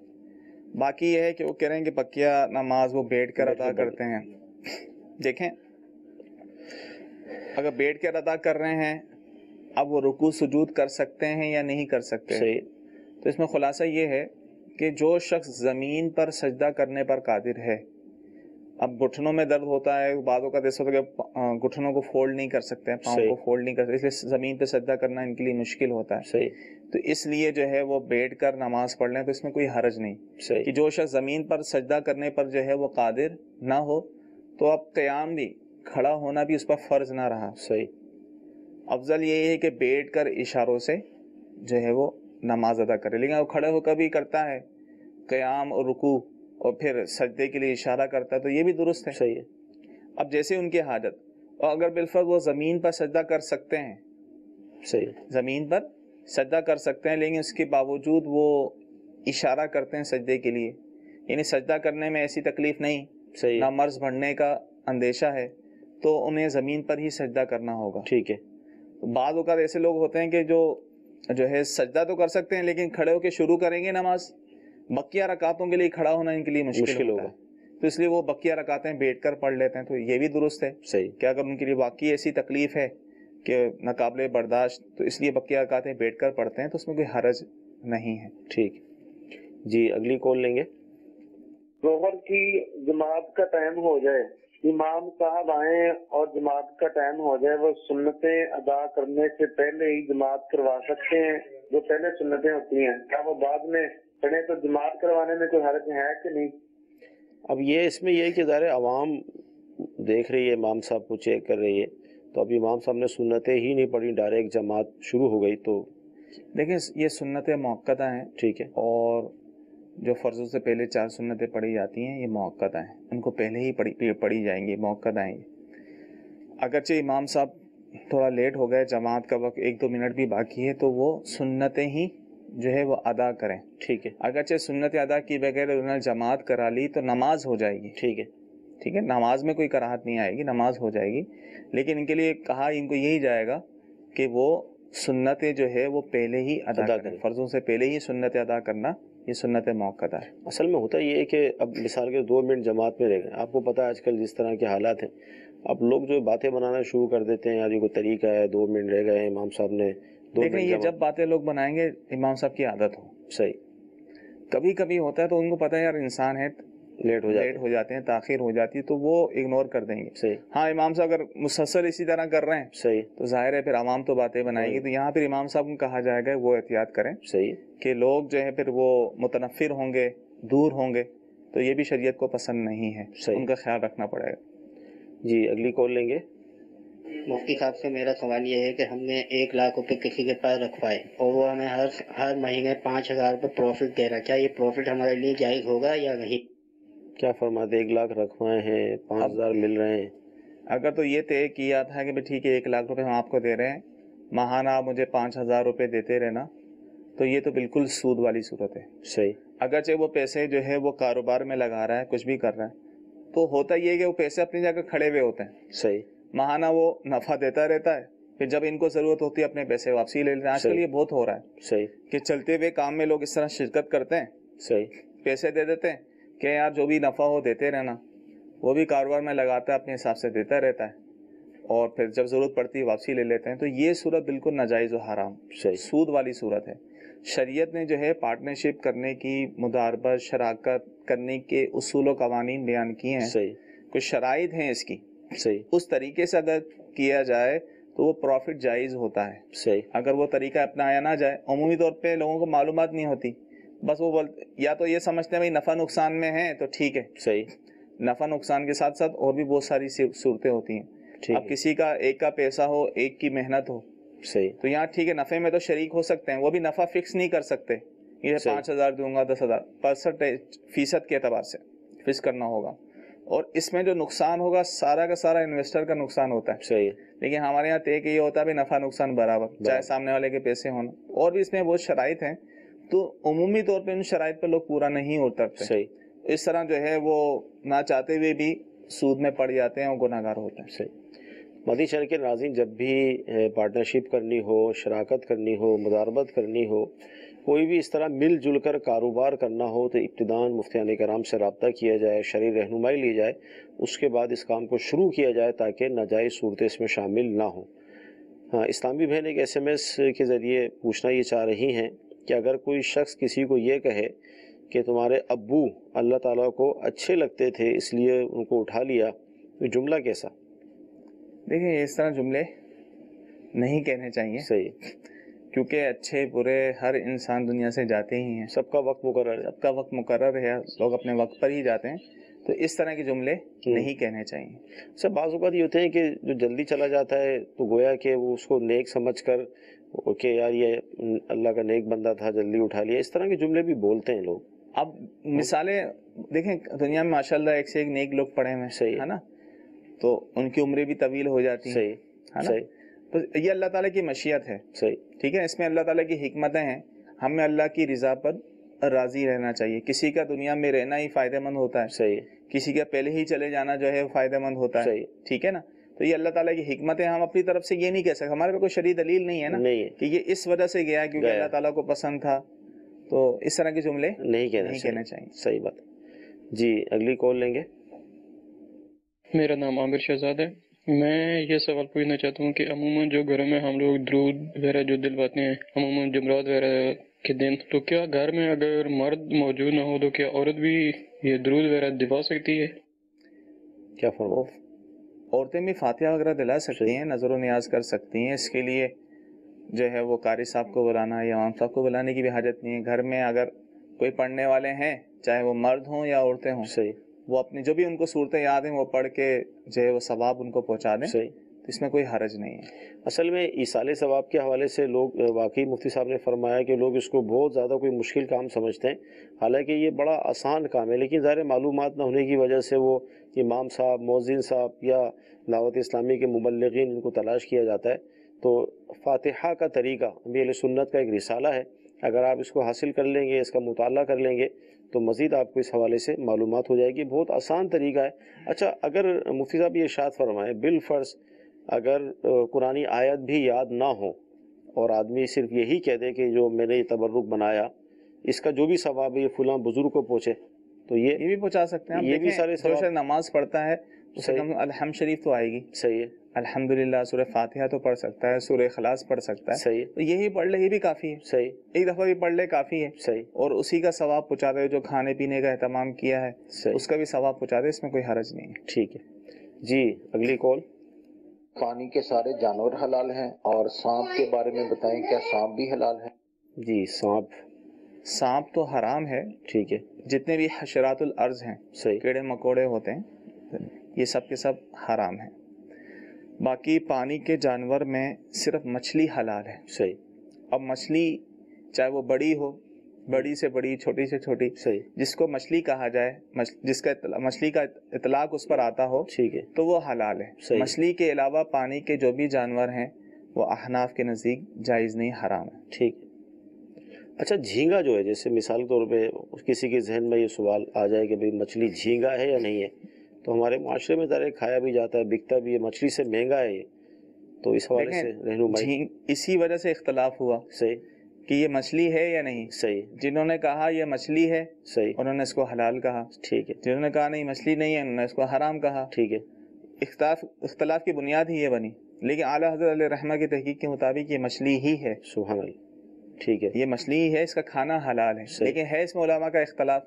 Speaker 4: باقی یہ ہے کہ وہ کہہ رہے ہیں کہ بقیہ نماز وہ بیٹھ کر ادا کرتے ہیں. دیکھیں اگر بیٹھ کر ادا کر رہے ہیں, اب وہ رکوع سجود کر سکتے ہیں یا نہیں کر سکتے.
Speaker 2: صحیح.
Speaker 4: تو اس میں خلاصہ یہ ہے کہ جو شخص زمین پر سجدہ کرنے پر قادر ہے, اب گھٹنوں میں درد ہوتا ہے, بعضوں کا ایسا ہوتا ہے کہ گھٹنوں کو فولڈ نہیں کر سکتے, پاؤں کو فولڈ نہیں کر سکتے, اس لیے زمین پہ سجدہ کرنا ان کے لیے مشکل ہوتا ہے.
Speaker 2: صحیح.
Speaker 4: تو اس لیے جو ہے وہ بیٹھ کر نماز پڑھ لیں, تو اس میں کوئی حرج نہیں.
Speaker 2: صحیح.
Speaker 4: کہ جو شخص زمین پر سجدہ کرنے پر جو ہے وہ قادر نہ ہو تو اب قیام بھی, کھڑا ہونا بھی اس پر فرض نہ رہا.
Speaker 2: صحیح.
Speaker 4: افضل یہ ہے کہ بیٹھ کر اشاروں سے جو ہے وہ نماز ادا کرے. لیکن وہ کھڑے ہو کر بھی کرتا ہے قیام اور رکوع اور پھر سجدے کے لیے اشارہ کرتا ہے تو یہ بھی درست ہے.
Speaker 2: صحیح ہے.
Speaker 4: اب جیسے ان کی حاجت, اور اگر بالفرض وہ زمین پر سجدہ کر سکتے ہیں,
Speaker 2: صحیح,
Speaker 4: زمین پر سجدہ کر سکتے ہیں, لیکن اس کے باوجود وہ اشارہ کرتے ہیں سجدے کے لیے, یعنی سجدہ کرنے میں ایسی تکلیف نہیں,
Speaker 2: صحیح,
Speaker 4: نہ مرض بڑھنے کا اندیشہ ہے, تو انہیں زمین پر ہی سجدہ کرنا ہوگا.
Speaker 2: ٹھیک ہے.
Speaker 4: بعض اوقات ایسے لوگ ہوتے ہیں کہ جو ہے سجدہ تو کر سکتے ہیں لیکن کھڑے ہو کے شروع کریں گے نماز, بقیہ رکعتوں کے لیے کھڑا ہونا ان کے لیے مشکل ہوگا, تو اس لیے وہ بقیہ رکعتیں بیٹھ کر پڑھ لیتے ہیں. تو یہ بھی درست ہے.
Speaker 2: صحیح.
Speaker 4: کہ اگر ان کے لیے واقعی ایسی تکلیف ہے کہ ناقابل برداشت, تو اس لیے بقیہ رکعتیں بیٹھ کر پڑھتے ہیں, تو اس میں کوئی حرج نہیں ہے.
Speaker 2: ٹھیک جی. اگلی کال لیں گے.
Speaker 6: ظہر کی جماعت کا ٹائم ہو جائے, امام صاحب آئیں اور جماعت کا ٹائم ہو جائے, وہ سنتیں ادا کرنے سے پہلے ہی جماعت کروا سکتے ہیں؟ جو پہلے سنتیں ہوتی ہیں کیا وہ بعد میں پڑھیں تو جماعت کروانے میں کوئی حرج ہے کہ نہیں؟
Speaker 2: اب یہ اس میں یہ ہے کہ ظاہر عوام دیکھ رہی ہے, امام صاحب کو چیک کر رہی ہے, تو اب امام صاحب نے سنتیں ہی نہیں پڑھی, ڈائریکٹ جماعت شروع ہو گئی. تو
Speaker 4: دیکھیں یہ سنتیں موقتہ ہیں.
Speaker 2: ٹھیک ہے.
Speaker 4: اور جو فرضوں سے پہلے 4 سنتیں پڑھی جاتی ہیں یہ موقتہ ہیں, ان کو پہلے ہی پڑھی جائیں گی, موقتہ ہیں یہ. اگرچہ امام صاحب تھوڑا لیٹ ہو گئے, جماعت کا وقت 1-2 منٹ بھی باقی ہے, تو وہ سنتیں ہی جو ہے وہ ادا کریں.
Speaker 2: ٹھیک ہے.
Speaker 4: اگرچہ سنت ادا کی بغیر انہوں نے جماعت کرا لی تو نماز ہو جائے گی.
Speaker 2: ٹھیک ہے.
Speaker 4: ٹھیک ہے, نماز میں کوئی کراہت نہیں آئے گی, نماز ہو جائے گی. لیکن ان کے لیے کہا ان کو یہی جائے گا کہ وہ سنتیں جو ہے وہ پہلے ہی ادا کریں, فرضوں سے پہلے ہی سنت ادا کرنا یہ سنت موقدہ ہے.
Speaker 2: اصل میں ہوتا یہ ہے کہ اب مثال کے 2 منٹ جماعت میں رہ گئے, آپ کو پتہ ہے آج کل جس طرح کے حالات ہیں, اب لوگ جو باتیں بنانا شروع کر دیتے ہیں, یار یہ کوئی طریقہ ہے, 2 منٹ رہ گئے, امام صاحب نے 2
Speaker 4: دیکھیں
Speaker 2: منٹ
Speaker 4: یہ جب باتیں لوگ بنائیں گے امام صاحب کی عادت ہو.
Speaker 2: صحیح.
Speaker 4: کبھی کبھی ہوتا ہے تو ان کو پتہ ہے یار انسان ہے,
Speaker 2: لیٹ ہو
Speaker 4: جاتے ہیں, تاخیر ہو جاتی ہے, تو وہ اگنور کر دیں گے.
Speaker 2: صحیح.
Speaker 4: ہاں امام صاحب اگر مسلسل اسی طرح کر رہے ہیں
Speaker 2: صحیح
Speaker 4: تو ظاہر ہے پھر عوام تو باتیں بنائے گی. تو یہاں پھر امام صاحب کو کہا جائے گا وہ احتیاط کریں
Speaker 2: صحیح
Speaker 4: کہ لوگ جو ہے پھر وہ متنفر ہوں گے, دور ہوں گے, تو یہ بھی شریعت کو پسند نہیں ہے. ان کا خیال رکھنا پڑے گا.
Speaker 2: جی اگلی کال لیں گے.
Speaker 10: مفتی صاحب سے میرا سوال یہ ہے کہ ہم نے 1 لاکھ روپے کسی کے پاس رکھوائے اور وہ ہمیں ہر مہینے 5,000 روپے پروفٹ دے رہا ہے, کیا یہ پروفٹ ہمارے لیے جائز ہوگا یا نہیں؟
Speaker 2: کیا فرماتے 1 لاکھ رکھوائے ہیں 5,000 مل رہے ہیں؟
Speaker 4: اگر تو یہ طے کیا تھا کہ ٹھیک ہے 1 لاکھ روپے ہم آپ کو دے رہے ہیں, ماہانہ آپ مجھے 5,000 روپے دیتے رہنا, تو یہ تو بالکل سود والی صورت ہے.
Speaker 2: صحیح.
Speaker 4: اگرچہ وہ پیسے جو ہے وہ کاروبار میں لگا رہا ہے, کچھ بھی کر رہا ہے, تو ہوتا یہ ہے کہ وہ پیسے اپنی جگہ کھڑے ہوئے ہوتے ہیں.
Speaker 2: صحیح.
Speaker 4: ماہانہ وہ نفع دیتا رہتا ہے, پھر جب ان کو ضرورت ہوتی ہے اپنے پیسے واپسی لے لیتے ہیں. آج کل یہ بہت ہو رہا ہے.
Speaker 2: صحیح.
Speaker 4: کہ چلتے ہوئے کام میں لوگ اس طرح شرکت کرتے ہیں.
Speaker 2: صحیح.
Speaker 4: پیسے دے دیتے ہیں کہ یار جو بھی نفع ہو دیتے رہنا, وہ بھی کاروبار میں لگاتا ہے, اپنے حساب سے دیتا رہتا ہے, اور پھر جب ضرورت پڑتی ہے واپسی لے لیتے ہیں. تو یہ صورت بالکل ناجائز و حرام, سود والی صورت ہے. شریعت نے جو ہے پارٹنرشپ کرنے کی, مداربت, شراکت کرنے کے اصول و قوانین بیان کیے ہیں.
Speaker 2: صحیح.
Speaker 4: کچھ شرائط ہیں اس کی.
Speaker 2: صحیح.
Speaker 4: اس طریقے سے اگر کیا جائے تو وہ پروفٹ جائز ہوتا ہے.
Speaker 2: صحیح.
Speaker 4: اگر وہ طریقہ اپنایا نہ جائے, عمومی طور پہ لوگوں کو معلومات نہیں ہوتی, بس وہ یا تو یہ سمجھتے ہیں بھائی نفع نقصان میں ہے تو ٹھیک ہے.
Speaker 2: صحیح.
Speaker 4: نفع نقصان کے ساتھ ساتھ اور بھی بہت ساری صورتیں ہوتی ہیں. اب کسی کا ایک کا پیسہ ہو, ایک کی محنت ہو,
Speaker 2: صحیح,
Speaker 4: تو یہاں ٹھیک ہے نفع میں تو شریک ہو سکتے ہیں, وہ بھی نفع فکس نہیں کر سکتے, یہ 5,000 دوں گا 10,000 % کے اعتبار سے فکس کرنا ہوگا. اور اس میں جو نقصان ہوگا سارا کا سارا انویسٹر کا نقصان ہوتا ہے.
Speaker 2: صحیح.
Speaker 4: لیکن ہمارے یہاں طے کہ یہ ہوتا ہے بھی نفع نقصان برابر, چاہے سامنے والے کے پیسے ہونا. اور بھی اس میں بہت شرائط ہیں, تو عمومی طور پہ ان شرائط پہ لوگ پورا نہیں اترتے.
Speaker 2: صحیح.
Speaker 4: اس طرح جو ہے وہ نہ چاہتے ہوئے بھی سود میں پڑ جاتے ہیں اور گناہگار ہوتے ہیں.
Speaker 2: صحیح. مدنی چینل کے ناظرین, جب بھی پارٹنرشپ کرنی ہو, شراکت کرنی ہو, مداربت کرنی ہو, کوئی بھی اس طرح مل جل کر کاروبار کرنا ہو, تو ابتداً مفتیان کرام سے رابطہ کیا جائے, شرعی رہنمائی لی جائے, اس کے بعد اس کام کو شروع کیا جائے تاکہ ناجائز صورتیں اس میں شامل نہ ہوں. اسلامی بہن ایک SMS کے ذریعے پوچھنا یہ چاہ رہی ہیں کہ اگر کوئی شخص کسی کو یہ کہے کہ تمہارے ابو اللہ تعالیٰ کو اچھے لگتے تھے اس لیے ان کو اٹھا لیا, تو جملہ کیسا؟
Speaker 4: دیکھیں اس طرح جملے نہیں کہنے چاہیے.
Speaker 2: صحیح.
Speaker 4: کیونکہ اچھے برے ہر انسان دنیا سے جاتے ہی ہیں,
Speaker 2: سب کا وقت مقرر ہے.
Speaker 4: سب کا وقت مقرر ہے, لوگ اپنے وقت پر ہی جاتے ہیں, تو اس طرح کے جملے نہیں کہنے چاہیے.
Speaker 2: سب بعض اوقات یہ ہوتے ہیں کہ جو جلدی چلا جاتا ہے تو گویا کہ وہ اس کو نیک سمجھ کر کہ یار یہ اللہ کا نیک بندہ تھا جلدی اٹھا لیا, اس طرح کے جملے بھی بولتے ہیں لوگ.
Speaker 4: اب مثالیں دیکھیں, دنیا میں ماشاءاللہ ایک سے ایک نیک لوگ پڑے ہوئے ہیں.
Speaker 2: صحیح
Speaker 4: ہے نا, تو ان کی عمریں بھی طویل ہو جاتی ہیں.
Speaker 2: صحیح.
Speaker 4: ہے نا, تو یہ اللہ تعالیٰ کی مشیت ہے.
Speaker 2: صحیح.
Speaker 4: ٹھیک ہے, اس میں اللہ تعالیٰ کی حکمتیں ہیں. ہمیں اللہ کی رضا پر راضی رہنا چاہیے. کسی کا دنیا میں رہنا ہی فائدہ مند ہوتا ہے.
Speaker 2: صحیح.
Speaker 4: کسی کا پہلے ہی چلے جانا جو ہے فائدہ مند ہوتا ہے.
Speaker 2: صحیح.
Speaker 4: ٹھیک ہے نا, تو یہ اللہ تعالیٰ کی حکمت ہے. ہم اپنی طرف سے یہ نہیں کہہ سکتے, ہمارے پہ کوئی شرعی دلیل نہیں ہے نا کہ یہ اس وجہ سے گیا کیونکہ اللہ تعالیٰ کو پسند تھا. تو اس طرح کے جملے نہیں کہنے چاہیے.
Speaker 2: صحیح بات. جی اگلی کال لیں گے.
Speaker 11: میرا نام عامر شہزاد ہے. میں یہ سوال پوچھنا چاہتا ہوں کہ عموماً جو گھروں میں ہم لوگ درود وغیرہ جو دلواتے ہیں عموماً جمعرات وغیرہ کے دن, تو کیا گھر میں اگر مرد موجود نہ ہو تو کیا عورت بھی یہ درود وغیرہ دلوا سکتی ہے؟
Speaker 2: کیا فرمایا؟
Speaker 4: عورتیں بھی فاتحہ وغیرہ دلا سکتی ہیں, نظر و نیاز کر سکتی ہیں. اس کے لیے جو ہے وہ قاری صاحب کو بلانا یا امام صاحب کو بلانے کی بھی حاجت نہیں ہے. گھر میں اگر کوئی پڑھنے والے ہیں, چاہے وہ مرد ہوں یا عورتیں ہوں,
Speaker 2: صحیح,
Speaker 4: وہ اپنی جو بھی ان کو صورتیں یاد ہیں وہ پڑھ کے جو ہے وہ ثواب ان کو پہنچا دیں.
Speaker 2: صحیح.
Speaker 4: تو اس میں کوئی حرج نہیں ہے.
Speaker 2: اصل میں ایصال ثواب کے حوالے سے لوگ واقعی مفتی صاحب نے فرمایا کہ لوگ اس کو بہت زیادہ کوئی مشکل کام سمجھتے ہیں, حالانکہ یہ بڑا آسان کام ہے. لیکن ظاہر معلومات نہ ہونے کی وجہ سے وہ امام صاحب, مؤذن صاحب یا دعوت اسلامی کے مبلغین ان کو تلاش کیا جاتا ہے. تو فاتحہ کا طریقہ بھی اہل سنت کا ایک رسالہ ہے, اگر آپ اس کو حاصل کر لیں گے، اس کا مطالعہ کر لیں گے تو مزید آپ کو اس حوالے سے معلومات ہو جائے گی. بہت آسان طریقہ ہے. اچھا، اگر مفتی صاحب یہ ارشاد فرمائیں، بالفرض اگر قرآنی آیت بھی یاد نہ ہو اور آدمی صرف یہی کہہ دے کہ جو میں نے یہ تبرک بنایا اس کا جو بھی ثواب ہے یہ فلاں بزرگ کو پہنچے، تو یہ
Speaker 4: بھی پہنچا سکتے ہیں.
Speaker 2: یہ بھی سارے
Speaker 4: جو شخص نماز پڑھتا ہے اسے کم الحمد شریف تو آئے گی.
Speaker 2: صحیح ہے.
Speaker 4: الحمدللہ سورہ فاتحہ تو پڑھ سکتا ہے، سورہ اخلاص پڑھ سکتا ہے.
Speaker 2: صحیح.
Speaker 4: تو یہی پڑھ لے، یہ بھی کافی ہے.
Speaker 2: صحیح.
Speaker 4: ایک دفعہ بھی پڑھ لے کافی ہے.
Speaker 2: صحیح.
Speaker 4: اور اسی کا ثواب پہنچا دے. جو کھانے پینے کا اہتمام کیا ہے اس کا بھی ثواب پہنچا دے، اس میں کوئی حرج نہیں ہے.
Speaker 2: ٹھیک ہے جی. اگلی کال.
Speaker 12: پانی کے سارے جانور حلال ہیں، اور سانپ کے بارے میں بتائیں، کیا سانپ بھی حلال ہے؟
Speaker 2: جی
Speaker 4: سانپ تو حرام ہے.
Speaker 2: ٹھیک ہے.
Speaker 4: جتنے بھی حشرات الارض ہیں، کیڑے مکوڑے ہوتے ہیں، یہ سب کے سب حرام ہیں. باقی پانی کے جانور میں صرف مچھلی حلال ہے.
Speaker 2: صحیح.
Speaker 4: اب مچھلی چاہے وہ بڑی ہو، بڑی سے بڑی، چھوٹی سے چھوٹی،
Speaker 2: صحیح،
Speaker 4: جس کو مچھلی کہا جائے، جس کا مچھلی کا اطلاق اس پر آتا ہو،
Speaker 2: ٹھیک ہے،
Speaker 4: تو وہ حلال ہے. مچھلی کے علاوہ پانی کے جو بھی جانور ہیں وہ احناف کے نزدیک جائز نہیں، حرام ہے.
Speaker 2: ٹھیک ہے. اچھا، جھینگا جو ہے، جیسے مثال کے طور پہ کسی کے ذہن میں یہ سوال آ جائے کہ بھئی مچھلی جھینگا ہے یا نہیں ہے، تو ہمارے معاشرے میں ذرا کھایا بھی جاتا ہے، بکتا بھی ہے، مچھلی سے مہنگا ہے یہ، تو اس حوالے سے رہنمائی.
Speaker 4: اسی وجہ سے اختلاف ہوا.
Speaker 2: صحیح.
Speaker 4: کہ یہ مچھلی ہے یا نہیں.
Speaker 2: صحیح.
Speaker 4: جنہوں نے کہا یہ مچھلی ہے،
Speaker 2: صحیح،
Speaker 4: انہوں نے اس کو حلال کہا.
Speaker 2: ٹھیک ہے.
Speaker 4: جنہوں نے کہا نہیں مچھلی نہیں ہے، انہوں نے اس کو حرام کہا.
Speaker 2: ٹھیک ہے.
Speaker 4: اختلاف کی بنیاد ہی یہ بنی. لیکن اعلیٰ حضرت علیہ رحمہ کی تحقیق کے مطابق یہ مچھلی ہی ہے.
Speaker 2: سبحان اللہ. ٹھیک ہے.
Speaker 4: یہ مچھلی ہی ہے، اس کا کھانا حلال ہے. لیکن ہے اس میں علماء کا اختلاف.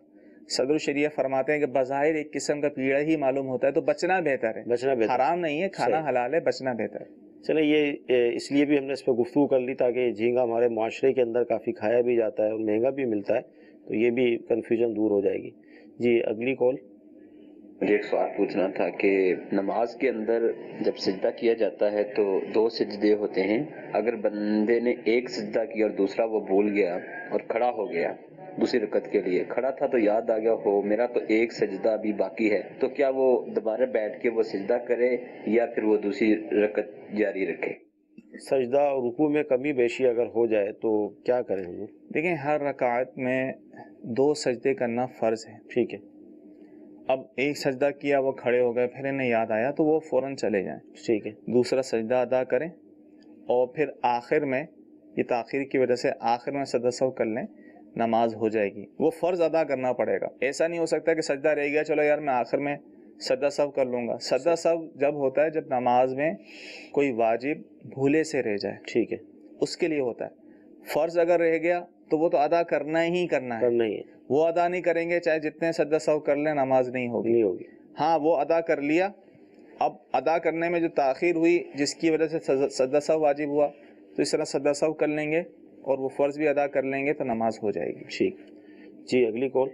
Speaker 4: صدر الشریعہ فرماتے ہیں کہ بظاہر ایک قسم کا پیڑا ہی معلوم ہوتا ہے تو بچنا بہتر ہے.
Speaker 2: بچنا بہتر،
Speaker 4: حرام نہیں ہے، کھانا حلال ہے، بچنا بہتر ہے.
Speaker 2: چلیں، یہ اس لیے بھی ہم نے اس پہ گفتگو کر لی تاکہ جھینگا ہمارے معاشرے کے اندر کافی کھایا بھی جاتا ہے اور مہنگا بھی ملتا ہے، تو یہ بھی کنفیوژن دور ہو جائے گی. جی اگلی کال.
Speaker 13: مجھے ایک سوال پوچھنا تھا کہ نماز کے اندر جب سجدہ کیا جاتا ہے تو 2 سجدے ہوتے ہیں. اگر بندے نے ایک سجدہ کیا اور دوسرا وہ بھول گیا اور کھڑا ہو گیا دوسری رکعت کے لیے، کھڑا تھا تو یاد آ گیا ہو میرا تو ایک سجدہ ابھی باقی ہے، تو کیا وہ دوبارہ بیٹھ کے وہ سجدہ کرے یا پھر وہ دوسری رکعت جاری رکھے؟
Speaker 2: سجدہ اور رکوع میں کمی بیشی اگر ہو جائے تو کیا کریں ہم؟
Speaker 4: دیکھیں، ہر رکعت میں 2 سجدے کرنا فرض ہے.
Speaker 2: ٹھیک ہے.
Speaker 4: اب ایک سجدہ کیا، وہ کھڑے ہو گئے، پھر انہیں یاد آیا تو وہ فوراً چلے جائیں.
Speaker 2: ٹھیک ہے.
Speaker 4: دوسرا سجدہ ادا کریں اور پھر آخر میں، یہ تاخیر کی وجہ سے آخر میں سجدہ سہو کر لیں، نماز ہو جائے گی. وہ فرض ادا کرنا پڑے گا. ایسا نہیں ہو سکتا کہ سجدہ رہ گیا چلو یار میں آخر میں سجدہ سہو کر لوں گا. سجدہ سہو جب ہوتا ہے جب نماز میں کوئی واجب بھولے سے رہ جائے.
Speaker 2: ٹھیک ہے.
Speaker 4: اس کے لیے ہوتا ہے. فرض اگر رہ گیا تو وہ تو ادا کرنا ہی کرنا ہے. وہ ادا نہیں کریں گے چاہے جتنے سجدہ سہو کر لیں، نماز نہیں ہوگی. ہاں، وہ ادا کر لیا. اب ادا کرنے میں جو تاخیر ہوئی جس کی وجہ سے سجدہ سہو واجب ہوا، تو اس طرح سجدہ سہو کر لیں گے اور وہ فرض بھی ادا کر لیں گے تو نماز ہو جائے گی.
Speaker 2: ٹھیک. جی اگلی کال.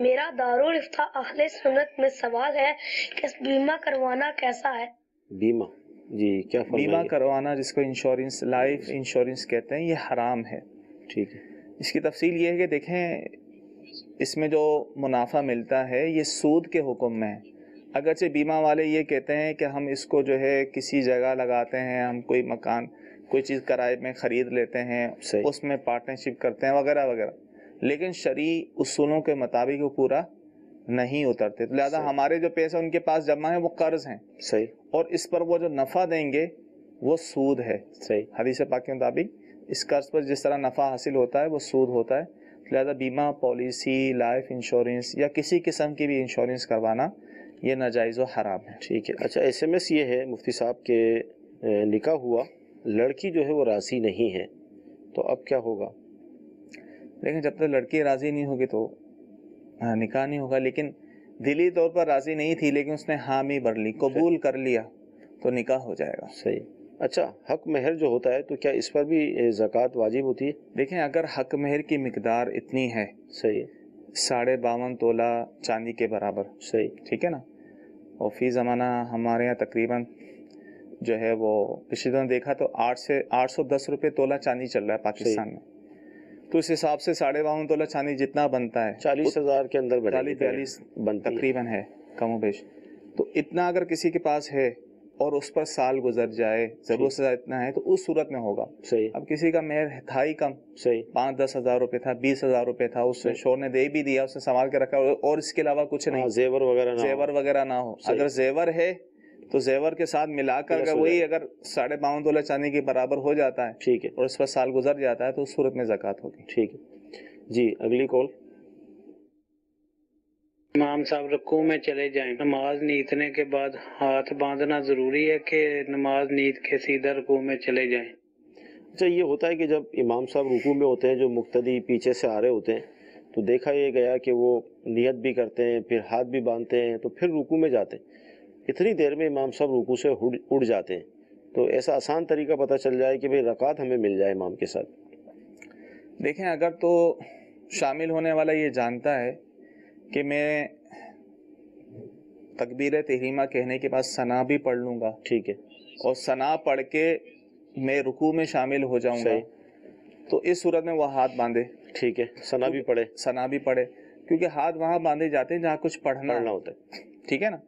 Speaker 14: میرا دارالفتہ اہل سنت میں سوال ہے کہ بیمہ کروانا کیسا ہے؟
Speaker 2: بیمہ، جی کیا فرمائیں گے؟
Speaker 4: بیمہ کروانا جس کو انشورنس، لائف انشورنس کہتے ہیں، یہ حرام ہے.
Speaker 2: ٹھیک ہے.
Speaker 4: اس کی تفصیل یہ ہے کہ دیکھیں، اس میں جو منافع ملتا ہے یہ سود کے حکم میں ہے. اگرچہ بیمہ والے یہ کہتے ہیں کہ ہم اس کو جو ہے کسی جگہ لگاتے ہیں، ہم کوئی مکان کوئی چیز کرائے میں خرید لیتے ہیں، اس میں پارٹنرشپ کرتے ہیں وغیرہ وغیرہ، لیکن شرعی اصولوں کے مطابق وہ پورا نہیں اترتے. لہذا ہمارے جو پیسے ان کے پاس جمع ہیں وہ قرض ہیں.
Speaker 2: صحیح.
Speaker 4: اور اس پر وہ جو نفع دیں گے وہ سود ہے.
Speaker 2: صحیح.
Speaker 4: حدیث پاک کے مطابق اس قرض پر جس طرح نفع حاصل ہوتا ہے وہ سود ہوتا ہے. لہذا بیمہ پالیسی، لائف انشورنس یا کسی قسم کی بھی انشورنس کروانا یہ ناجائز و حرام ہے.
Speaker 2: ٹھیک ہے. اچھا، SMS یہ ہے مفتی صاحب کے نکاح ہوا، لڑکی جو ہے وہ راضی نہیں ہے، تو اب کیا ہوگا؟
Speaker 4: لیکن جب تک لڑکی راضی نہیں ہوگی تو نکاح نہیں ہوگا. لیکن دلی طور پر راضی نہیں تھی لیکن اس نے حامی بھر لی، قبول کر لیا، تو نکاح ہو جائے گا.
Speaker 2: صحیح. اچھا، حق مہر جو ہوتا ہے تو کیا اس پر بھی زکوٰۃ واجب ہوتی ہے؟
Speaker 4: دیکھیں، اگر حق مہر کی مقدار اتنی ہے،
Speaker 2: صحیح،
Speaker 4: 52.5 تولہ چاندی کے برابر،
Speaker 2: صحیح،
Speaker 4: ٹھیک ہے نا، اور فی زمانہ ہمارے یہاں تقریباً جو ہے وہ پچھلے دنوں دیکھا تو 810 روپے تولہ چاندی چل رہا ہے پاکستان میں. تو اس حساب سے 52.5 تولہ چاندی جتنا بنتا ہے 40,000
Speaker 2: کے اندر
Speaker 4: 42 تقریباً ہے، کم و بیش. تو اتنا اگر کسی کے پاس ہے اور اس پر سال گزر جائے، ضرورت سے اتنا ہے، تو اس صورت میں ہوگا.
Speaker 2: صحیح.
Speaker 4: اب کسی کا مہر تھا ہی کم،
Speaker 2: صحیح،
Speaker 4: 5-10 ہزار روپے تھا، 20 ہزار روپے تھا، اس سے شور نے دے بھی دیا، اس نے سنبھال کے رکھا، اور اس کے علاوہ کچھ نہیں،
Speaker 2: زیور وغیرہ نہ ہو.
Speaker 4: اگر زیور ہے تو زیور کے ساتھ ملا کر اگر وہی اگر 5.5 تولہ چاندی کے برابر ہو جاتا ہے،
Speaker 2: ٹھیک ہے،
Speaker 4: اور اس پر سال گزر جاتا ہے، تو اس صورت میں زکوٰۃ ہوگی.
Speaker 2: ٹھیک ہے جی. اگلی کال.
Speaker 7: امام صاحب رکوع میں چلے جائیں، نماز نیتنے کے بعد ہاتھ باندھنا ضروری ہے کہ نماز نیت کے سیدھا رکوع میں چلے جائیں؟
Speaker 2: اچھا، یہ ہوتا ہے کہ جب امام صاحب رکوع میں ہوتے ہیں، جو مقتدی پیچھے سے آ رہے ہوتے ہیں، تو دیکھا یہ گیا کہ وہ نیت بھی کرتے ہیں، پھر ہاتھ بھی باندھتے ہیں، تو پھر رکوع میں جاتے ہیں. اتنی دیر میں امام صاحب رکوع سے اڑ جاتے ہیں، تو ایسا آسان طریقہ پتہ چل جائے کہ بھئی رکعت ہمیں مل جائے امام کے ساتھ.
Speaker 4: دیکھیں، اگر تو شامل ہونے والا یہ جانتا ہے کہ میں تکبیر تحریمہ کہنے کے بعد ثنا بھی پڑھ لوں گا،
Speaker 2: ٹھیک ہے،
Speaker 4: اور ثنا پڑھ کے میں رکوع میں شامل ہو جاؤں گا، تو اس صورت میں وہ ہاتھ باندھے.
Speaker 2: ٹھیک ہے، ثنا بھی پڑھے،
Speaker 4: کیونکہ ہاتھ وہاں باندھے جاتے ہیں جہاں کچھ پڑھنا
Speaker 2: ہوتا ہے.
Speaker 4: ٹھیک ہے نا.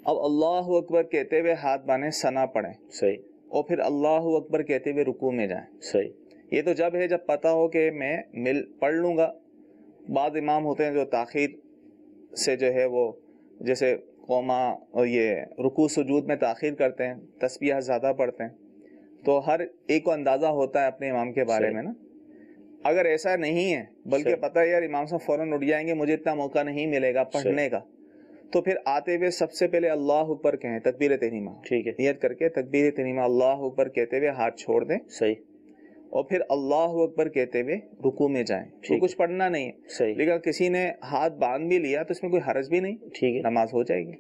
Speaker 4: اب اللہ اکبر کہتے ہوئے ہاتھ باندھیں، ثنا پڑھیں،
Speaker 2: صحیح،
Speaker 4: اور پھر اللہ اکبر کہتے ہوئے رکوع میں جائیں.
Speaker 2: صحیح.
Speaker 4: یہ تو جب ہے جب پتہ ہو کہ میں پڑھ لوں گا. بعض امام ہوتے ہیں جو تاخیر سے جو ہے وہ جیسے قوما اور یہ رکوع سجود میں تاخیر کرتے ہیں، تسبیح زیادہ پڑھتے ہیں، تو ہر ایک کو اندازہ ہوتا ہے اپنے امام کے بارے میں نا. اگر ایسا نہیں ہے، بلکہ پتہ ہے یار امام صاحب فوراً اٹھ جائیں گے، مجھے اتنا موقع نہیں ملے گا پڑھنے کا، تو پھر آتے ہوئے سب سے پہلے اللہ اکبر کہیں، تکبیر تحریمہ،
Speaker 2: ٹھیک ہے،
Speaker 4: نیت کر کے تکبیر تحریمہ اللہ اکبر کہتے ہوئے ہاتھ چھوڑ دیں.
Speaker 2: صحیح.
Speaker 4: اور پھر اللہ اکبر کہتے ہوئے رکوع میں جائیں. تو کچھ پڑھنا نہیں ہے.
Speaker 2: صحیح.
Speaker 4: لیکن کسی نے ہاتھ باندھ بھی لیا تو اس میں کوئی حرج بھی نہیں،
Speaker 2: ٹھیک ہے،
Speaker 4: نماز ہو جائے گی.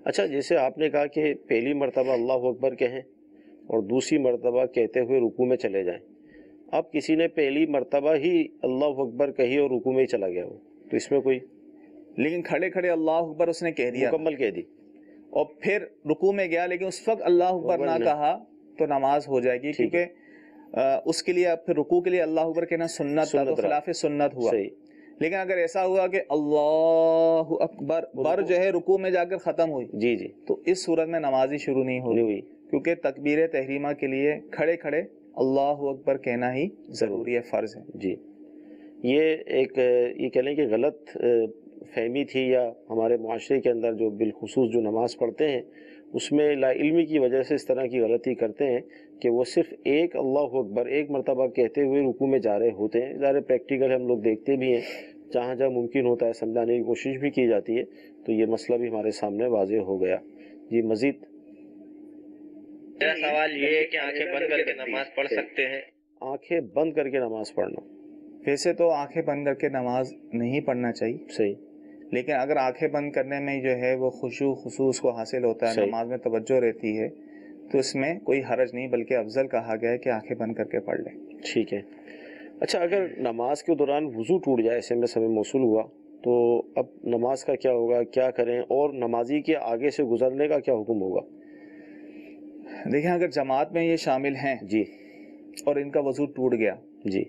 Speaker 2: اچھا، جیسے آپ نے کہا کہ پہلی مرتبہ اللہ اکبر کہیں اور دوسری مرتبہ کہتے ہوئے رکوع میں چلے جائیں. اب کسی نے پہلی مرتبہ ہی اللہ اکبر کہی اور رکوع میں ہی چلا گیا ہو، تو اس میں کوئی،
Speaker 4: لیکن کھڑے کھڑے اللہ اکبر اس نے کہہ دیا،
Speaker 2: مکمل کہہ دی،
Speaker 4: اور پھر رکوع میں گیا لیکن اس وقت اللہ اکبر نہ کہا، تو نماز ہو جائے گی، کیونکہ اس کے لیے پھر رکوع کے لیے اللہ اکبر کہنا سنت تھا، تو خلاف سنت ہوا. لیکن اگر ایسا ہوا کہ اللہ اکبر بر جو ہے رکوع میں جا کر ختم ہوئی،
Speaker 2: جی،
Speaker 4: تو اس صورت میں نماز ہی شروع نہیں ہوئی، کیونکہ تکبیر تحریمہ کے لیے کھڑے کھڑے اللہ اکبر کہنا ہی ضروری ہے، فرض ہے.
Speaker 2: جی. یہ ایک یہ کہہ لیں کہ غلط فہمی تھی، یا ہمارے معاشرے کے اندر جو بالخصوص جو نماز پڑھتے ہیں اس میں لا علمی کی وجہ سے اس طرح کی غلطی کرتے ہیں کہ وہ صرف ایک اللہ اکبر ایک مرتبہ کہتے ہوئے رکوع میں جا رہے ہوتے ہیں. ظاہر پریکٹیکل ہم لوگ دیکھتے بھی ہیں، جہاں جہاں ممکن ہوتا ہے سمجھانے کی کوشش بھی کی جاتی ہے، تو یہ مسئلہ بھی ہمارے سامنے واضح ہو گیا. جی مزید.
Speaker 15: میرا سوال یہ ہے کہ آنکھیں بند کر کے نماز پڑھ سکتے ہیں؟
Speaker 2: آنکھیں بند کر کے نماز پڑھنا،
Speaker 4: ویسے تو آنکھیں بند کر کے نماز نہیں پڑھنا چاہیے،
Speaker 2: صحیح،
Speaker 4: لیکن اگر آنکھیں بند کرنے میں جو ہے وہ خشوع خصوص کو حاصل ہوتا ہے، نماز میں توجہ رہتی ہے، تو اس میں کوئی حرج نہیں، بلکہ افضل کہا گیا ہے کہ آنکھیں بند کر کے پڑھ لیں.
Speaker 2: ٹھیک ہے. اچھا، اگر نماز کے دوران وضو ٹوٹ جائے، ایسے میں سمے موصول ہوا، تو اب نماز کا کیا ہوگا، کیا کریں، اور نمازی کے آگے سے گزرنے کا کیا حکم ہوگا؟
Speaker 4: دیکھیں، اگر جماعت میں یہ شامل ہیں
Speaker 2: جی
Speaker 4: اور ان کا وضو ٹوٹ گیا
Speaker 2: جی،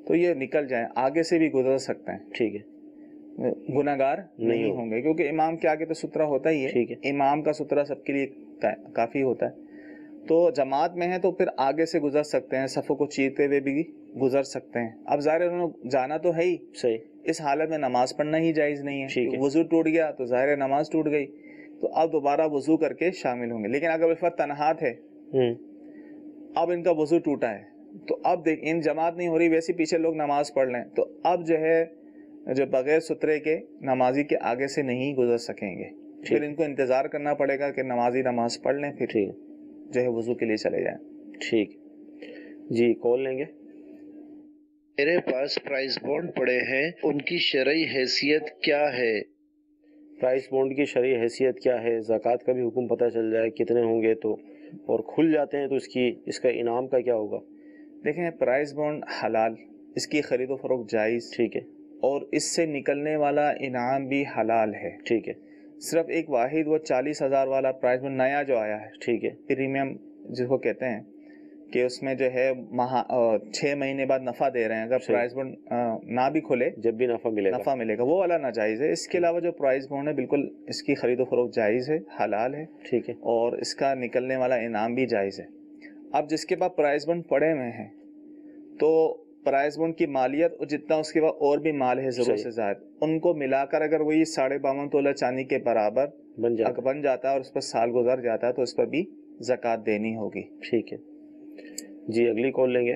Speaker 4: تو یہ نکل جائیں، آگے سے بھی گزر سکتے ہیں.
Speaker 2: ٹھیک ہے،
Speaker 4: گناہگار نہیں ہوں گے، کیونکہ امام کے آگے تو سترہ ہوتا ہی ہے، امام کا سترہ سب کے لیے کافی ہوتا ہے. تو جماعت میں ہے تو پھر آگے سے گزر سکتے ہیں، صفوں کو چیرتے ہوئے بھی گزر سکتے ہیں. اب ظاہر انہوں نے جانا تو ہے ہی،
Speaker 2: صحیح،
Speaker 4: اس حالت میں نماز پڑھنا ہی جائز نہیں ہے.
Speaker 2: وضو
Speaker 4: ٹوٹ گیا تو ظاہر نماز ٹوٹ گئی، تو اب دوبارہ وضو کر کے شامل ہوں گے. لیکن اگر اس وقت تنہا تھے، اب ان کا وضو ٹوٹا ہے، تو اب دیکھ ان جماعت نہیں ہو رہی، ویسے پیچھے لوگ نماز پڑھ لیں، تو اب جو ہے جو بغیر سترے کے نمازی کے آگے سے نہیں گزر سکیں گے. پھر ان کو انتظار کرنا پڑے گا کہ نمازی نماز پڑھ لیں، پھر جو ہے وضو کے لیے چلے جائیں.
Speaker 2: ٹھیک جی، کال لیں گے.
Speaker 16: میرے پاس پرائز بانڈ پڑے ہیں، ان کی شرعی حیثیت کیا ہے؟
Speaker 2: پرائز بانڈ کی شرعی حیثیت کیا ہے؟ زکوٰۃ کا بھی حکم پتہ چل جائے کتنے ہوں گے تو، اور کھل جاتے ہیں تو اس کا انعام کا کیا ہوگا؟
Speaker 4: دیکھیں، پرائز بانڈ حلال، اس کی خرید و فروخت جائز،
Speaker 2: ٹھیک ہے،
Speaker 4: اور اس سے نکلنے والا انعام بھی حلال ہے.
Speaker 2: ٹھیک ہے.
Speaker 4: صرف ایک واحد وہ 40,000 والا پرائز بانڈ نیا جو آیا ہے،
Speaker 2: ٹھیک ہے،
Speaker 4: پریمیم جس کو کہتے ہیں، کہ اس میں جو ہے 6 مہینے بعد نفع دے رہے ہیں، اگر پرائز بانڈ نہ بھی کھلے
Speaker 2: جب بھی نفع ملے گا،
Speaker 4: وہ والا ناجائز ہے۔ اس کے علاوہ جو پرائز بانڈ ہے بالکل اس کی خرید و فروخت جائز ہے، حلال ہے،
Speaker 2: ٹھیک ہے،
Speaker 4: اور اس کا نکلنے والا انعام بھی جائز ہے۔ اب جس کے پاس پرائز بانڈ پڑے ہوئے ہیں تو پرائز بانڈ کی مالیت اور جتنا اس کے بعد اور بھی مال ہے ضرورت سے زائد، ان کو ملا کر اگر وہی 52.5 تولہ چاندی کے برابر بن جاتا ہے اور اس پر سال گزر جاتا ہے تو اس پر بھی زکوٰۃ دینی ہوگی۔
Speaker 2: ٹھیک ہے جی، اگلی کال لیں گے۔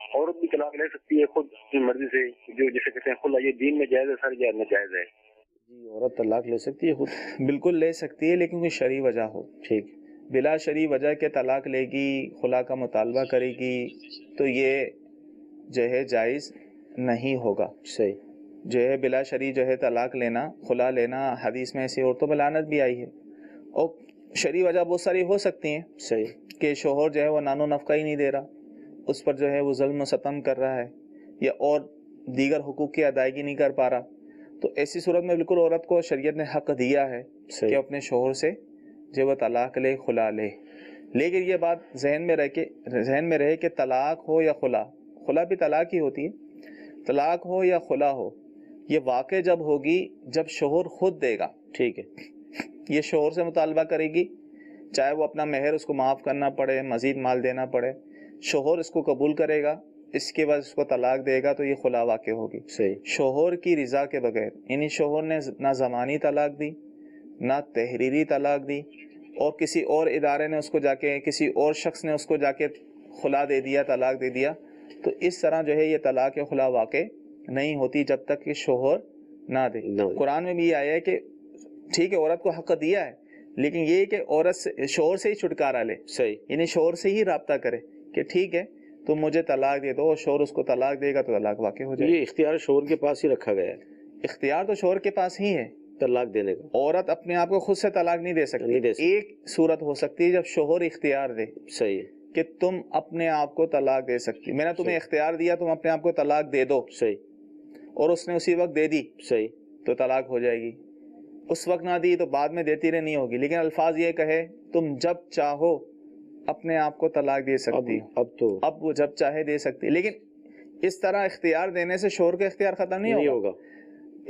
Speaker 17: عورت بھی طلاق لے سکتی ہے خود اپنی مرضی سے، جو جسے کہتے ہیں خلا، یہ دین میں جائز ہے سر یا ناجائز ہے؟
Speaker 2: جی، عورت طلاق لے سکتی ہے خود؟
Speaker 4: بالکل لے سکتی ہے، لیکن کوئی شرعی وجہ ہو۔
Speaker 2: ٹھیک،
Speaker 4: بلا شرعی وجہ کے طلاق لے گی، خلا کا مطالبہ کرے گی تو یہ جو ہے جائز نہیں ہوگا۔
Speaker 2: صحیح،
Speaker 4: جو ہے بلا شرعی جو ہے طلاق لینا، خلا لینا، حدیث میں ایسی عورتوں پہ لعنت بھی آئی ہے، اور شرعی وجہ بہت ساری ہو سکتی ہیں۔
Speaker 2: صحیح،
Speaker 4: کہ شوہر جو ہے وہ نان و نفقہ ہی نہیں دے رہا، اس پر جو ہے وہ ظلم و ستم کر رہا ہے، یا اور دیگر حقوق کی ادائیگی نہیں کر پا رہا، تو ایسی صورت میں بالکل عورت کو شریعت نے حق دیا ہے کہ اپنے شوہر سے جو وہ طلاق لے، خلا لے۔ لیکن یہ بات ذہن میں رہے کہ طلاق ہو یا خلا بھی طلاق ہی ہوتی ہے، طلاق ہو یا خلا ہو، یہ واقع جب ہوگی جب شوہر خود دے گا۔
Speaker 2: ٹھیک ہے،
Speaker 4: یہ شوہر سے مطالبہ کرے گی، چاہے وہ اپنا مہر اس کو معاف کرنا پڑے، مزید مال دینا پڑے، شوہر اس کو قبول کرے گا، اس کے بعد اس کو طلاق دے گا تو یہ خلا واقع ہوگی۔
Speaker 2: صحیح،
Speaker 4: شوہر کی رضا کے بغیر، یعنی شوہر نے نہ زمانی طلاق دی، نہ تحریری طلاق دی، اور کسی اور ادارے نے اس کو جا کے، کسی اور شخص نے اس کو جا کے خلا دے دیا، طلاق دے دیا، تو اس طرح جو ہے یہ طلاق یا خلا واقع نہیں ہوتی جب تک کہ شوہر نہ دے۔ قرآن میں بھی یہ آیا ہے کہ ٹھیک ہے عورت کو حق دیا ہے، لیکن یہ کہ عورت سے، شوہر سے ہی چھٹکارا لے۔
Speaker 2: صحیح،
Speaker 4: یعنی شوہر سے ہی رابطہ کرے کہ ٹھیک ہے تم مجھے طلاق دے دو، اور شوہر اس کو طلاق دے گا تو طلاق واقع ہو جائے۔
Speaker 2: یہ اختیار شوہر کے پاس ہی رکھا گیا ہے،
Speaker 4: اختیار تو شوہر کے پاس ہی ہے
Speaker 2: طلاق دینے کا۔
Speaker 4: عورت اپنے آپ کو خود سے طلاق نہیں دے سکتی۔ ایک صورت ہو سکتی ہے جب شوہر اختیار دے،
Speaker 2: صحیح،
Speaker 4: کہ تم اپنے آپ کو طلاق دے سکتی، میں نے تمہیں اختیار دیا، تم اپنے آپ کو طلاق دے دو،
Speaker 2: صحیح،
Speaker 4: اور اس نے اسی وقت دے دی،
Speaker 2: صحیح،
Speaker 4: تو طلاق ہو جائے گی۔ اس وقت نہ دی تو بعد میں دیتی رہے، نہیں ہوگی، لیکن الفاظ یہ کہے تم جب چاہو اپنے آپ کو طلاق دے سکتی، اب وہ جب چاہے دے سکتی، لیکن اس طرح اختیار دینے سے شوہر کا اختیار ختم نہیں ہوگا۔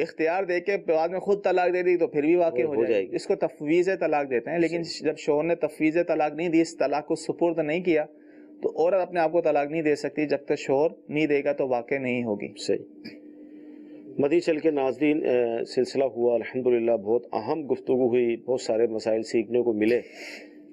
Speaker 4: اختیار دے کے بعد میں خود طلاق دے دی تو پھر بھی واقع ہو جائے گی۔ اس کو تفویض طلاق دیتے ہیں، لیکن جب شوہر نے تفویض طلاق نہیں دی، اس طلاق کو سپرد نہیں کیا، تو عورت اپنے آپ کو طلاق نہیں دے سکتی، جب تک شوہر نہیں دے گا تو واقع نہیں ہوگی۔
Speaker 2: صحیح۔ مدی چل کے ناظرین، سلسلہ ہوا الحمدللہ، بہت اہم گفتگو ہوئی، بہت سارے مسائل سیکھنے کو ملے۔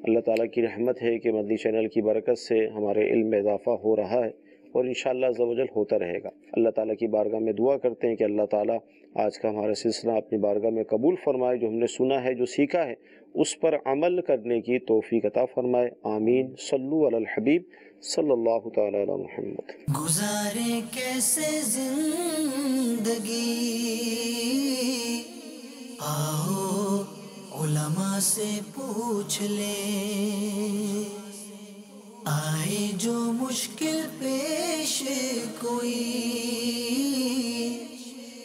Speaker 2: اللہ تعالیٰ کی رحمت ہے کہ مدنی چینل کی برکت سے ہمارے علم میں اضافہ ہو رہا ہے، اور انشاءاللہ عز و جل ہوتا رہے گا۔ اللہ تعالیٰ کی بارگاہ میں دعا کرتے ہیں کہ اللہ تعالیٰ آج کا ہمارا سلسلہ اپنی بارگاہ میں قبول فرمائے، جو ہم نے سنا ہے، جو سیکھا ہے، اس پر عمل کرنے کی توفیق عطا فرمائے۔ آمین۔ صلو علی الحبیب صلی اللہ تعالی علی محمد۔
Speaker 1: گزارے کیسے زندگی، آؤ علماء سے پوچھ لیں، آئے جو مشکل پیش کوئی،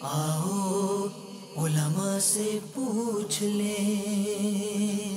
Speaker 1: آؤ علماء سے پوچھ لیں۔